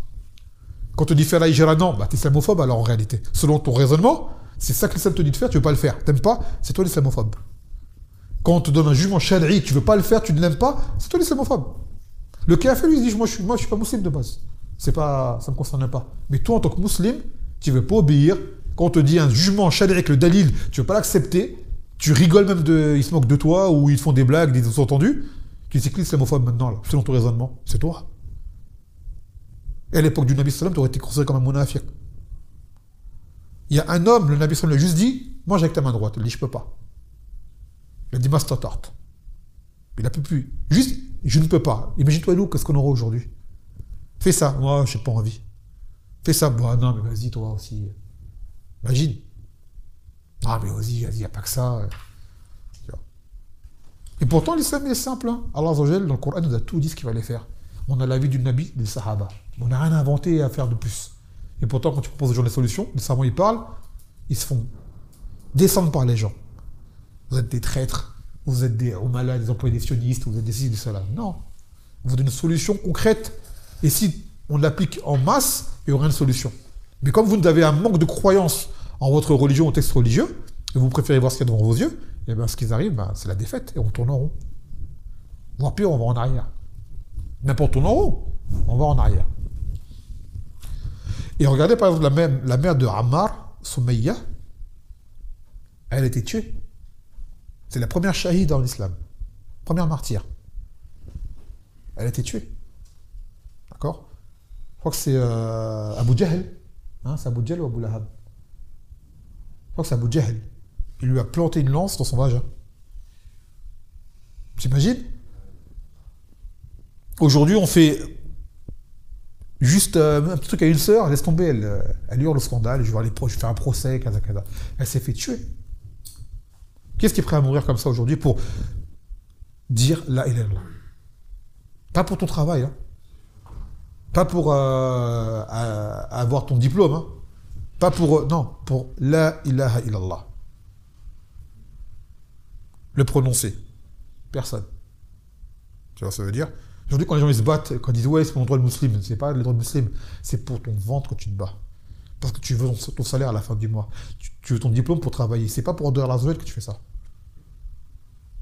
Quand on te dit faire la hijra, non, bah, t'es islamophobe alors en réalité. Selon ton raisonnement, c'est ça que l'islam te dit de faire, tu ne veux pas le faire. T'aimes pas, c'est toi l'islamophobe. Quand on te donne un jugement shad'i, tu ne veux pas le faire, tu ne l'aimes pas, c'est toi l'islamophobe. Le kafir, lui, il dit, moi, je suis pas musulman de base. Ça ne me concerne pas. Mais toi, en tant que musulman, tu ne veux pas obéir. Quand on te dit un jugement shad'i avec le dalil, tu ne veux pas l'accepter, tu rigoles même, ils se moquent de toi, ou ils te font des blagues, des sous-entendus, tu dis, c'est qui l'islamophobe maintenant, là, selon ton raisonnement? C'est toi. Et à l'époque du Nabi sallam, tu aurais été considéré comme un munafiq. Il y a un homme, le Nabi sallam, lui a juste dit, mange avec ta main droite. Il dit, je peux pas. Il a dit, mastatart. Il n'a plus. Juste, je ne peux pas. Imagine-toi, nous, qu'est-ce qu'on aura aujourd'hui? Fais ça. Moi, je n'ai pas envie. Fais ça. Moi, non, mais vas-y, toi aussi. Imagine. Ah, mais vas-y, il n'y a pas que ça. Et pourtant, l'islam est simple. Hein. Allah Azza wa Jal, dans le Coran, nous a tout dit ce qu'il fallait faire. On a la vie du Nabi, des Sahaba. On n'a rien inventé à faire de plus. Et pourtant, quand tu proposes aux gens des solutions, les savants, ils parlent, ils se font descendre par les gens. Vous êtes des traîtres, vous êtes des malades, des employés des sionistes, vous êtes des ci, des cela. Non. Vous donnez une solution concrète. Et si on l'applique en masse, il y aura une solution. Mais comme vous avez un manque de croyance en votre religion, au texte religieux, et vous préférez voir ce qu'il y a devant vos yeux, et bien ce qui arrive, ben, c'est la défaite, et on tourne en rond. Voire pire, on va en arrière. N'importe tourne en rond, on va en arrière. Et regardez par exemple la mère de Ammar, Soumayya, elle a été tuée. C'est la première shahid dans l'islam. Première martyre. Elle a été tuée. D'accord? Je crois que c'est Abu Jahl. Hein, c'est Abu Jahl ou Abu Lahab? Je crois que c'est Abu Jahl. Il lui a planté une lance dans son vagin. T'imagines? Aujourd'hui, on fait juste un petit truc à une sœur, laisse tomber, elle hurle au scandale, je vais faire un procès, kaza. Elle s'est fait tuer. Qu'est-ce qui est prêt à mourir comme ça aujourd'hui pour dire la ilaha illallah? Pas pour ton travail, hein. Pas pour avoir ton diplôme, hein. Pas pour... non, pour la ilaha illallah. Le prononcer. Personne. Tu vois ce que ça veut dire? Aujourd'hui, quand les gens ils se battent, quand ils disent ouais, c'est pour mon droit de musulman, c'est pas le droit de musulman, c'est pour ton ventre que tu te bats. Parce que tu veux ton salaire à la fin du mois. Tu veux ton diplôme pour travailler. C'est pas pour ordonner Allah que tu fais ça.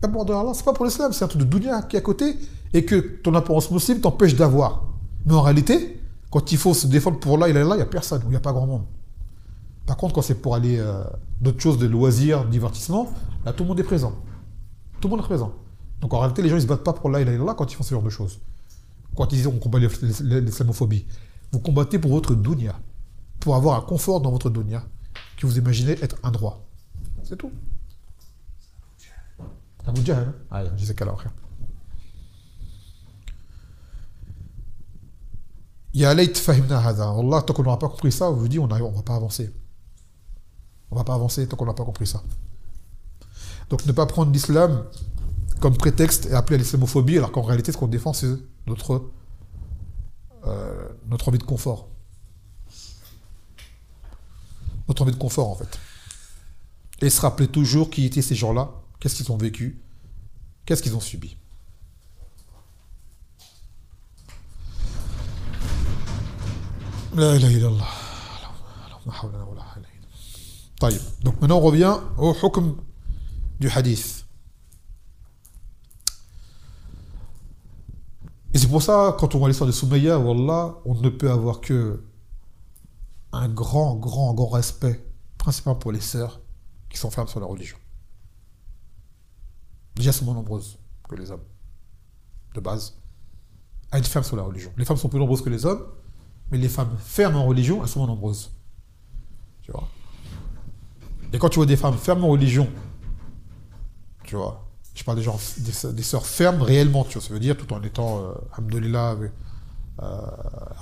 Pas pour ordonner Allah, c'est pas pour l'islam, c'est un truc de dunya qui est à côté et que ton apparence musulmane t'empêche d'avoir. Mais en réalité, quand il faut se défendre pour Allah, il n'y a personne, il n'y a pas grand monde. Par contre, quand c'est pour aller d'autres choses, de loisirs, de divertissement, là, tout le monde est présent. Tout le monde est présent. Donc en réalité, les gens, ils ne se battent pas pour Allah quand ils font ce genre de choses. Quand ils disent on combat l'islamophobie, vous combattez pour votre dunya, pour avoir un confort dans votre dunya, que vous imaginez être un droit. C'est tout. Abu Jahl, hein? Ah, je sais qu'elle a rien. Ya layt fahimna hada. Wallah, tant qu'on n'aura pas compris ça, on vous dit, on va pas avancer. On va pas avancer tant qu'on n'a pas compris ça. Donc ne pas prendre l'islam comme prétexte et appeler à l'islamophobie, alors qu'en réalité, ce qu'on défend, c'est notre envie de confort. Notre envie de confort, en fait. Et se rappeler toujours qui étaient ces gens-là, qu'est-ce qu'ils ont vécu, qu'est-ce qu'ils ont subi. La ilaha illallah. Donc maintenant on revient au hukm du hadith. Et c'est pour ça, quand on voit l'histoire de Soumayya, wallah, on ne peut avoir que un grand respect, principalement pour les sœurs qui sont fermes sur la religion. Déjà, elles sont moins nombreuses que les hommes, de base, à être fermes sur la religion. Les femmes sont plus nombreuses que les hommes, mais les femmes fermes en religion, elles sont moins nombreuses. Tu vois. Et quand tu vois des femmes fermes en religion, tu vois, je parle des sœurs fermes réellement, tu vois, ça veut dire tout en étant, alhamdoulilah,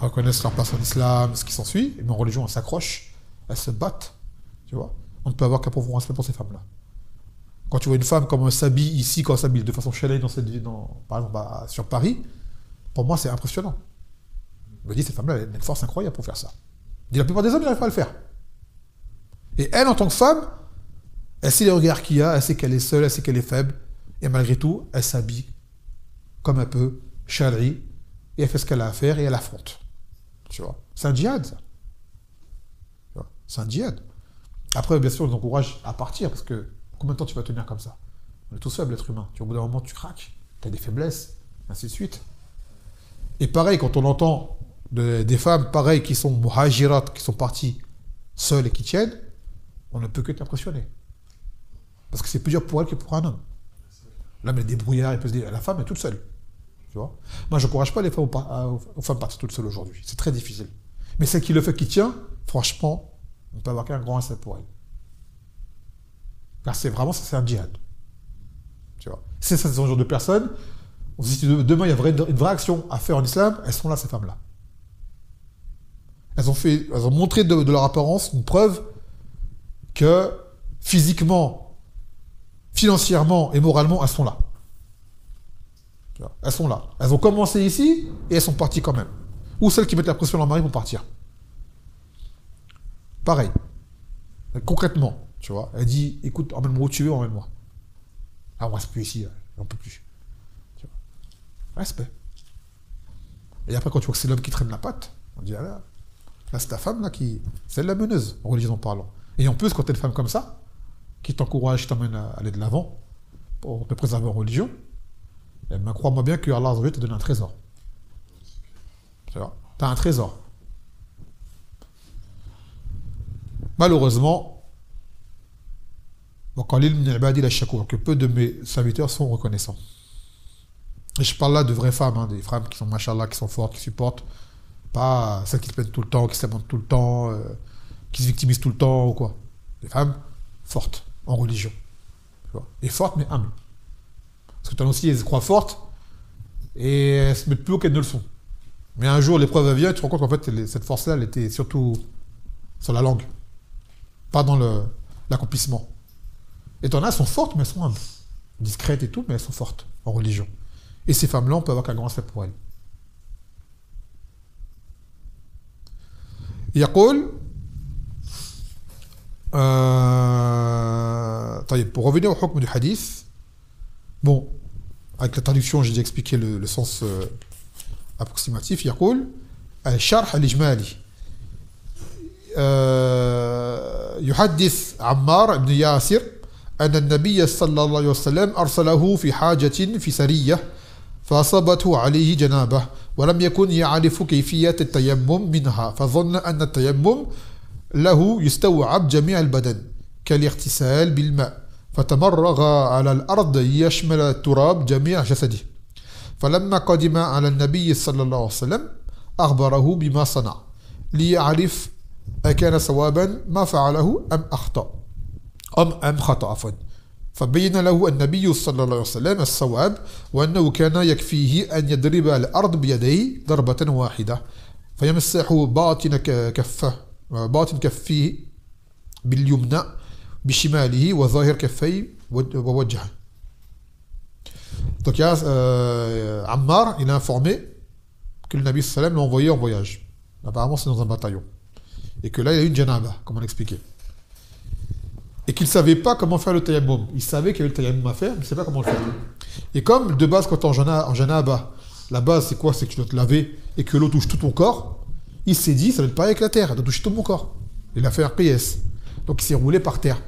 reconnaissent leur place en islam, ce qui s'ensuit, mais en religion, elles s'accrochent, elles se battent, tu vois. On ne peut avoir qu'un profond respect pour ces femmes-là. Quand tu vois une femme comme elle s'habille ici, quand elle s'habille de façon chalée par exemple sur Paris, pour moi, c'est impressionnant. Je me dis, cette femme-là, elle a une force incroyable pour faire ça. Et la plupart des hommes, ils n'arrivent pas à le faire. Et elle, en tant que femme, elle sait les regards qu'il y a, elle sait qu'elle est seule, elle sait qu'elle est faible, et malgré tout, elle s'habille comme un peu, chalerie, et elle fait ce qu'elle a à faire, et elle affronte. Tu vois. C'est un djihad, ça. Tu vois. C'est un djihad. Après, bien sûr, on les encourage à partir, parce que combien de temps tu vas tenir comme ça? On est tous faibles, l'être humain. Au bout d'un moment, tu craques, tu as des faiblesses, ainsi de suite. Et pareil, quand on entend des femmes, pareil, qui sont muhajirat, qui sont parties seules et qui tiennent, on ne peut que être impressionné. Parce que c'est plus dur pour elle que pour un homme. L'homme est débrouillard, il peut se dire, la femme est toute seule. Tu vois. Moi, je n'encourage pas les femmes aux femmes partir toutes seules aujourd'hui. C'est très difficile. Mais celle qui le fait, qui tient, franchement, on ne peut avoir qu'un grand respect pour elle. Car c'est vraiment, ça, c'est un djihad. Tu vois. C'est ce genre de personnes. On se dit, demain, il y a une vraie action à faire en islam, elles sont là, ces femmes-là. Elles ont montré de leur apparence une preuve que physiquement, financièrement et moralement, elles sont là. Elles sont là. Elles ont commencé ici et elles sont parties quand même. Ou celles qui mettent la pression à leur mari vont partir. Pareil. Concrètement, tu vois. Elle dit, écoute, emmène-moi où tu veux, emmène-moi. Ah, on reste plus ici, on peut plus. Tu vois. Respect. Et après, quand tu vois que c'est l'homme qui traîne la patte, on dit, ah là, c'est ta femme là c'est la meneuse, religieusement parlant. Et en plus, quand tu es une femme comme ça, qui t'encourage, qui t'emmène à aller de l'avant, pour te préserver en religion, eh ben, crois-moi bien que Allah te donne un trésor. Tu vois, tu as un trésor. Malheureusement, que peu de mes serviteurs sont reconnaissants. Et je parle là de vraies femmes, hein, des femmes qui sont machallah, qui sont fortes, qui supportent, pas celles qui se plaignent tout le temps, qui se lamentent tout le temps, qui se victimisent tout le temps ou quoi. Des femmes fortes en religion. Tu vois, et fortes mais humbles. Parce que tu as aussi, elles se croient fortes et elles se mettent plus haut qu'elles ne le sont. Mais un jour, l'épreuve vient et tu te rends compte qu'en fait, cette force-là, elle était surtout sur la langue, pas dans l'accomplissement. Et t'en as, elles sont fortes, mais elles sont humbles. Discrètes et tout, mais elles sont fortes en religion. Et ces femmes-là, on peut avoir qu'un grand respect pour elles. يقول طيب, pour revenir au hukm du hadith, bon, avec la traduction, j'ai déjà expliqué le sens approximatif. يقول الشرح الإجمالي يحدث عمار بن ياسر أن النبي صلى الله عليه وسلم أرسله في حاجة في سرية فأصابته عليه جنابة ولم يكن يعرف كيفية التيمم منها فظن أن التيمم له يستوعب جميع البدن كالاغتسال بالماء فتمرغ على الأرض يشمل التراب جميع جسده فلما قدم على النبي صلى الله عليه وسلم أخبره بما صنع ليعرف أكان صوابا ما فعله أم أخطأ أم خطأ عفوا فبين له النبي صلى الله عليه وسلم الصواب وأنه كان يكفيه أن يضرب الأرض بيديه ضربة واحدة فيمسح باطن كفيه باليمنى بشماله وظاهر كفيه ووجهه. Donc il y a Ammar, il a informé que le Nabi sallam l'a envoyé en voyage. Apparemment c'est dans un bataillon. Et que là il a eu une janaba, comme on l'expliquait. Et qu'il ne savait pas comment faire le tayammum. Il savait qu'il y avait le tayammum à faire, mais il ne savait pas comment le faire. Et comme de base, quand tu es en janaba, la base c'est quoi? C'est que tu dois te laver et que l'eau touche tout ton corps. Il s'est dit, ça va être pareil avec la terre, elle doit toucher tout mon corps. Il a fait un PS. Donc il s'est roulé par terre.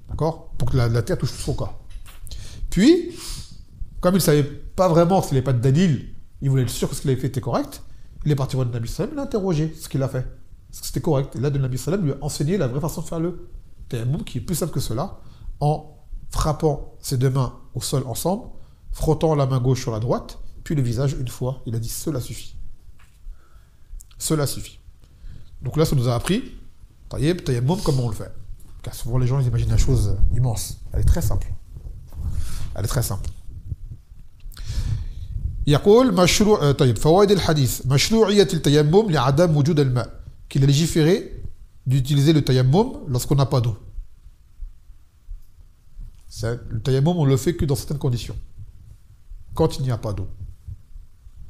D'accord? Pour que la terre touche tout son corps. Puis, comme il ne savait pas vraiment s'il n'avait pas de dalil, il voulait être sûr que ce qu'il avait fait était correct, il est parti voir le Nabi sallam, il l'a interrogé, ce qu'il a fait. Est-ce que c'était correct? Et là, le Nabi sallam lui a enseigné la vraie façon de faire le tayammum, qui est plus simple que cela, en frappant ses deux mains au sol ensemble, frottant la main gauche sur la droite, puis le visage une fois. Il a dit cela suffit. Cela suffit. Donc là, ça nous a appris tayammum, comment on le fait. Car souvent les gens ils imaginent la chose immense. Elle est très simple. Elle est très simple. يقول مشروع طيب فوائد الحديث مشروعية التيمم لعدم وجود الماء qu'il est légiféré d'utiliser le tayammum lorsqu'on n'a pas d'eau. Le tayammum on le fait que dans certaines conditions. Quand il n'y a pas d'eau.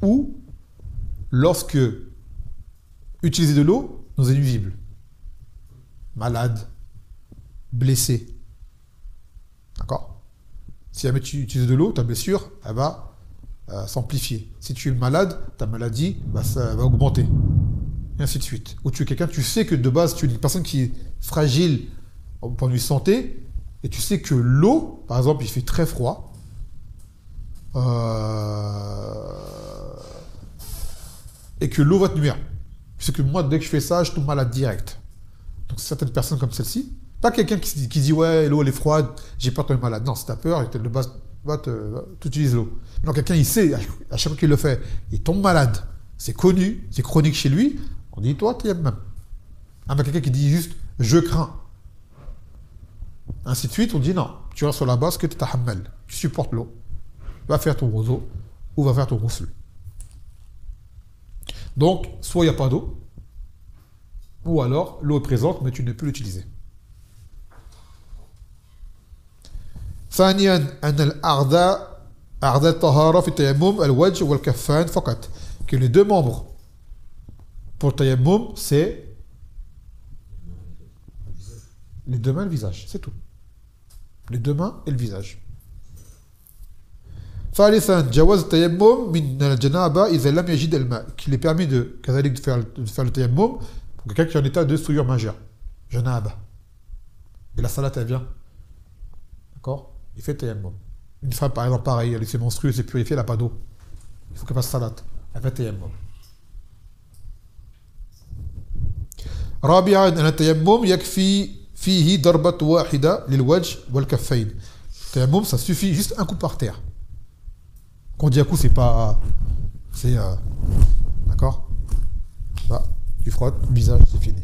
Ou lorsque utiliser de l'eau nous est nuisible. Malade, blessé. D'accord? Si jamais tu utilises de l'eau, ta blessure, elle va s'amplifier. Si tu es malade, ta maladie ça va augmenter. Et ainsi de suite. Ou tu es quelqu'un, tu sais que de base, tu es une personne qui est fragile au point de vue santé, et tu sais que l'eau, par exemple, il fait très froid. Et que l'eau va te nuire. Tu sais que moi, dès que je fais ça, je tombe malade direct. Donc certaines personnes comme celle-ci, pas quelqu'un qui dit ouais l'eau elle est froide, j'ai peur de tomber malade. Non, si t'as peur, de base, tu utilises l'eau. Non, quelqu'un il sait, à chaque fois qu'il le fait, il tombe malade. C'est connu, c'est chronique chez lui. On dit toi, t'es même. Mais quelqu'un qui dit juste je crains. Ainsi de suite, on dit non, tu restes sur la base que tu es tahammal, tu supportes l'eau. Va faire ton roseau ou va faire ton ghusl. Donc, soit il n'y a pas d'eau, ou alors l'eau est présente mais tu ne peux l'utiliser. ثانيا أن الأعضاء الطهارة في التيمم الوجه والكفان فقط. Que les deux membres pour le tayammum c'est les deux mains et le visage, c'est tout. Les deux mains et le visage. ثالثا جواز التيمم من الجنابة إذا لم يجد الماء. Qu'il est permis de faire le tayammum pour quelqu'un qui est en état de souillure majeure. Janaba. Et la salat elle vient. D'accord? Il fait le tayammum. Une femme par exemple pareil, elle s'est menstruée, elle s'est purifiée, elle n'a pas d'eau. Il faut qu'elle fasse salat. Elle fait le tayammum. رابعا أن التيمم يكفي فيه ضربة واحدة للوجه والكفين. Le tayammum ça suffit juste un coup par terre. Quand on dit un coup, c'est pas. C'est. D'accord? Bah, tu frottes, visage, c'est fini.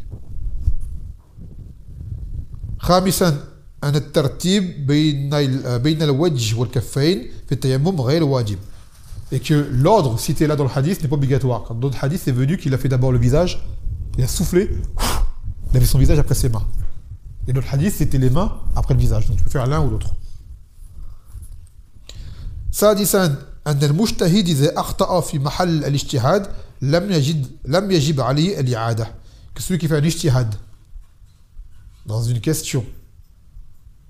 خامسا أن الترتيب بين الوجه والكفين في التيمم غير واجب. Et que l'ordre cité là dans le hadith n'est pas obligatoire. Quand dans le hadith, c'est venu qu'il a fait d'abord le visage, il a soufflé, il a fait son visage après ses mains. Et dans le hadith, c'était les mains après le visage. Donc tu peux faire l'un ou l'autre. سادسا أن المجتهد إذا أخطأ في محل الاجتهاد لم يجب عليه الإعادة. que celui qui fait un ijtihad dans une question,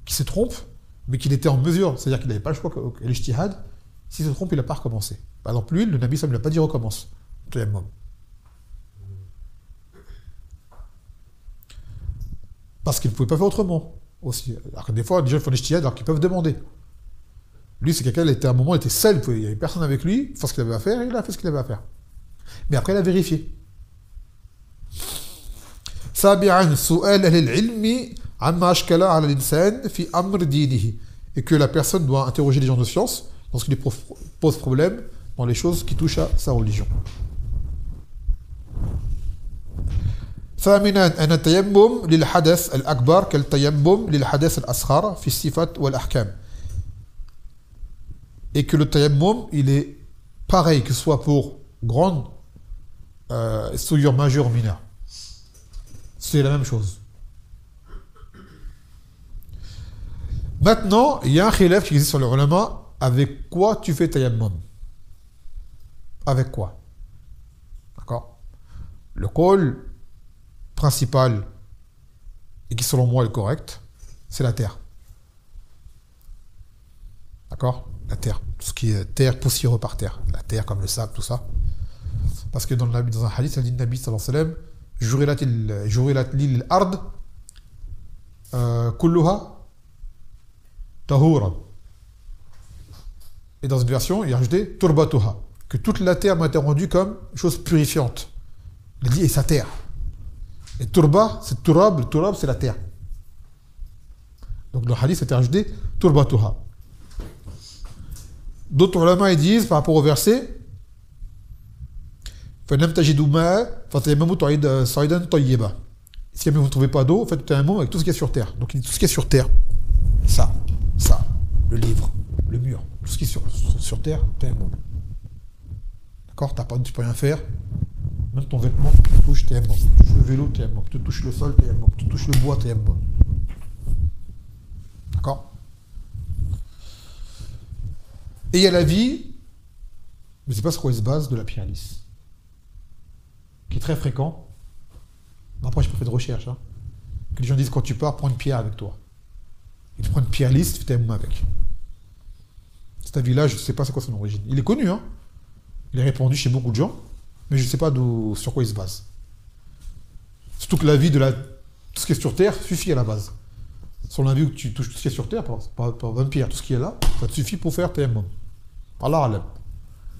qui se trompe, mais qu'il était en mesure, c'est-à-dire qu'il n'avait pas le choix que l'ijtihad, s'il se trompe, il n'a pas recommencé. Par exemple, lui, le Nabi, ça ne lui a pas dit recommence. Tayammum. Parce qu'il ne pouvait pas faire autrement aussi. Alors que des fois, les gens font l'ijtihad alors qu'ils peuvent demander. Lui, c'est quelqu'un, il était à un moment, il était seul, il n'y avait personne avec lui, il fait ce qu'il avait à faire, et il a fait ce qu'il avait à faire. Mais après, il a vérifié. سابعا سؤال أهل العلم عما أشكل على الإنسان في أمر دينه, et que la personne doit interroger les gens de science lorsqu'il lui pose problème dans les choses qui touchent à sa religion. ثامنا أن التيمم للحدث الأكبر كالتيمم للحدث الأصغر في الصفات والأحكام, et que le tayammum, il est pareil que ce soit pour grande souillure majeure ou mineure. C'est la même chose. Maintenant, il y a un khilaf qui existe sur le ulama. Avec quoi tu fais tayammum? Avec quoi? D'accord? Le qawl principal, et qui selon moi est correct, c'est la terre. D'accord? La terre. Tout ce qui est terre poussiéreux par terre. La terre comme le sable, tout ça. Parce que dans un hadith, il dit le Nabi sallallahu alayhi wa sallam, جُعِلَتْ لِي الْأَرْض كُلُّهَا طَهُورًا. Et dans une version, il a rajouté turbatuha, que toute la terre m'a été rendue comme chose purifiante. Il a dit, et sa terre. Et turba, c'est turab, le turab, c'est la terre. Donc le hadith était rajouté turbatuha. D'autres ulama ils disent par rapport au verset, فَلَمْ تَجِدُوا مَاءً فَتَيَمَّمُوا صَعِيدًا طَيِّبًا. Si vous ne trouvez pas d'eau, faites un mot avec tout ce qui est sur terre. Donc tout ce qui est sur terre, ça, le livre, le mur, tout ce qui est sur terre, tayammum. D'accord? Tu peux rien faire. Même ton vêtement, tu touches, tayammum. Tu touches le vélo, tayammum. Tu touches le sol, tayammum. Tu touches le bois, tayammum. D'accord? Et il y a la vie, je ne sais pas sur quoi il se base, de la pierre lisse, qui est très fréquent. Après, j'ai pas fait de recherche. Hein. Que les gens disent quand tu pars, prends une pierre avec toi. Et tu prends une pierre lisse, tu fais tayammum avec. Cet avis-là, je ne sais pas c'est quoi son origine. Il est connu, hein. Il est répandu chez beaucoup de gens, mais je ne sais pas sur quoi il se base. Surtout que la vie de tout ce qui est sur terre suffit à la base. Sur la vie où tu touches tout ce qui est sur terre, par 20 pierres, tout ce qui est là, ça te suffit pour faire tayammum. Allah alam.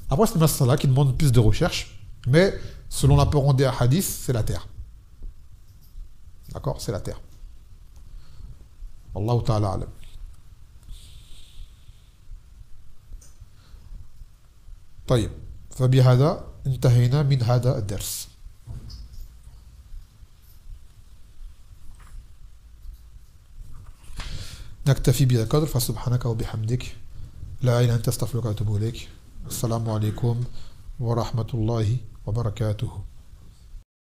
Après, c'est une masala qui demande plus de recherche, mais selon l'apparent des hadiths, c'est la terre. D'accord? C'est la terre. Allahu ta'ala alam. طيب فبهذا انتهينا من هذا الدرس. نكتفي بهذا القدر فسبحانك وبحمدك لا إله إلا أنت أستغفرك وأتوب إليك. السلام عليكم ورحمة الله وبركاته.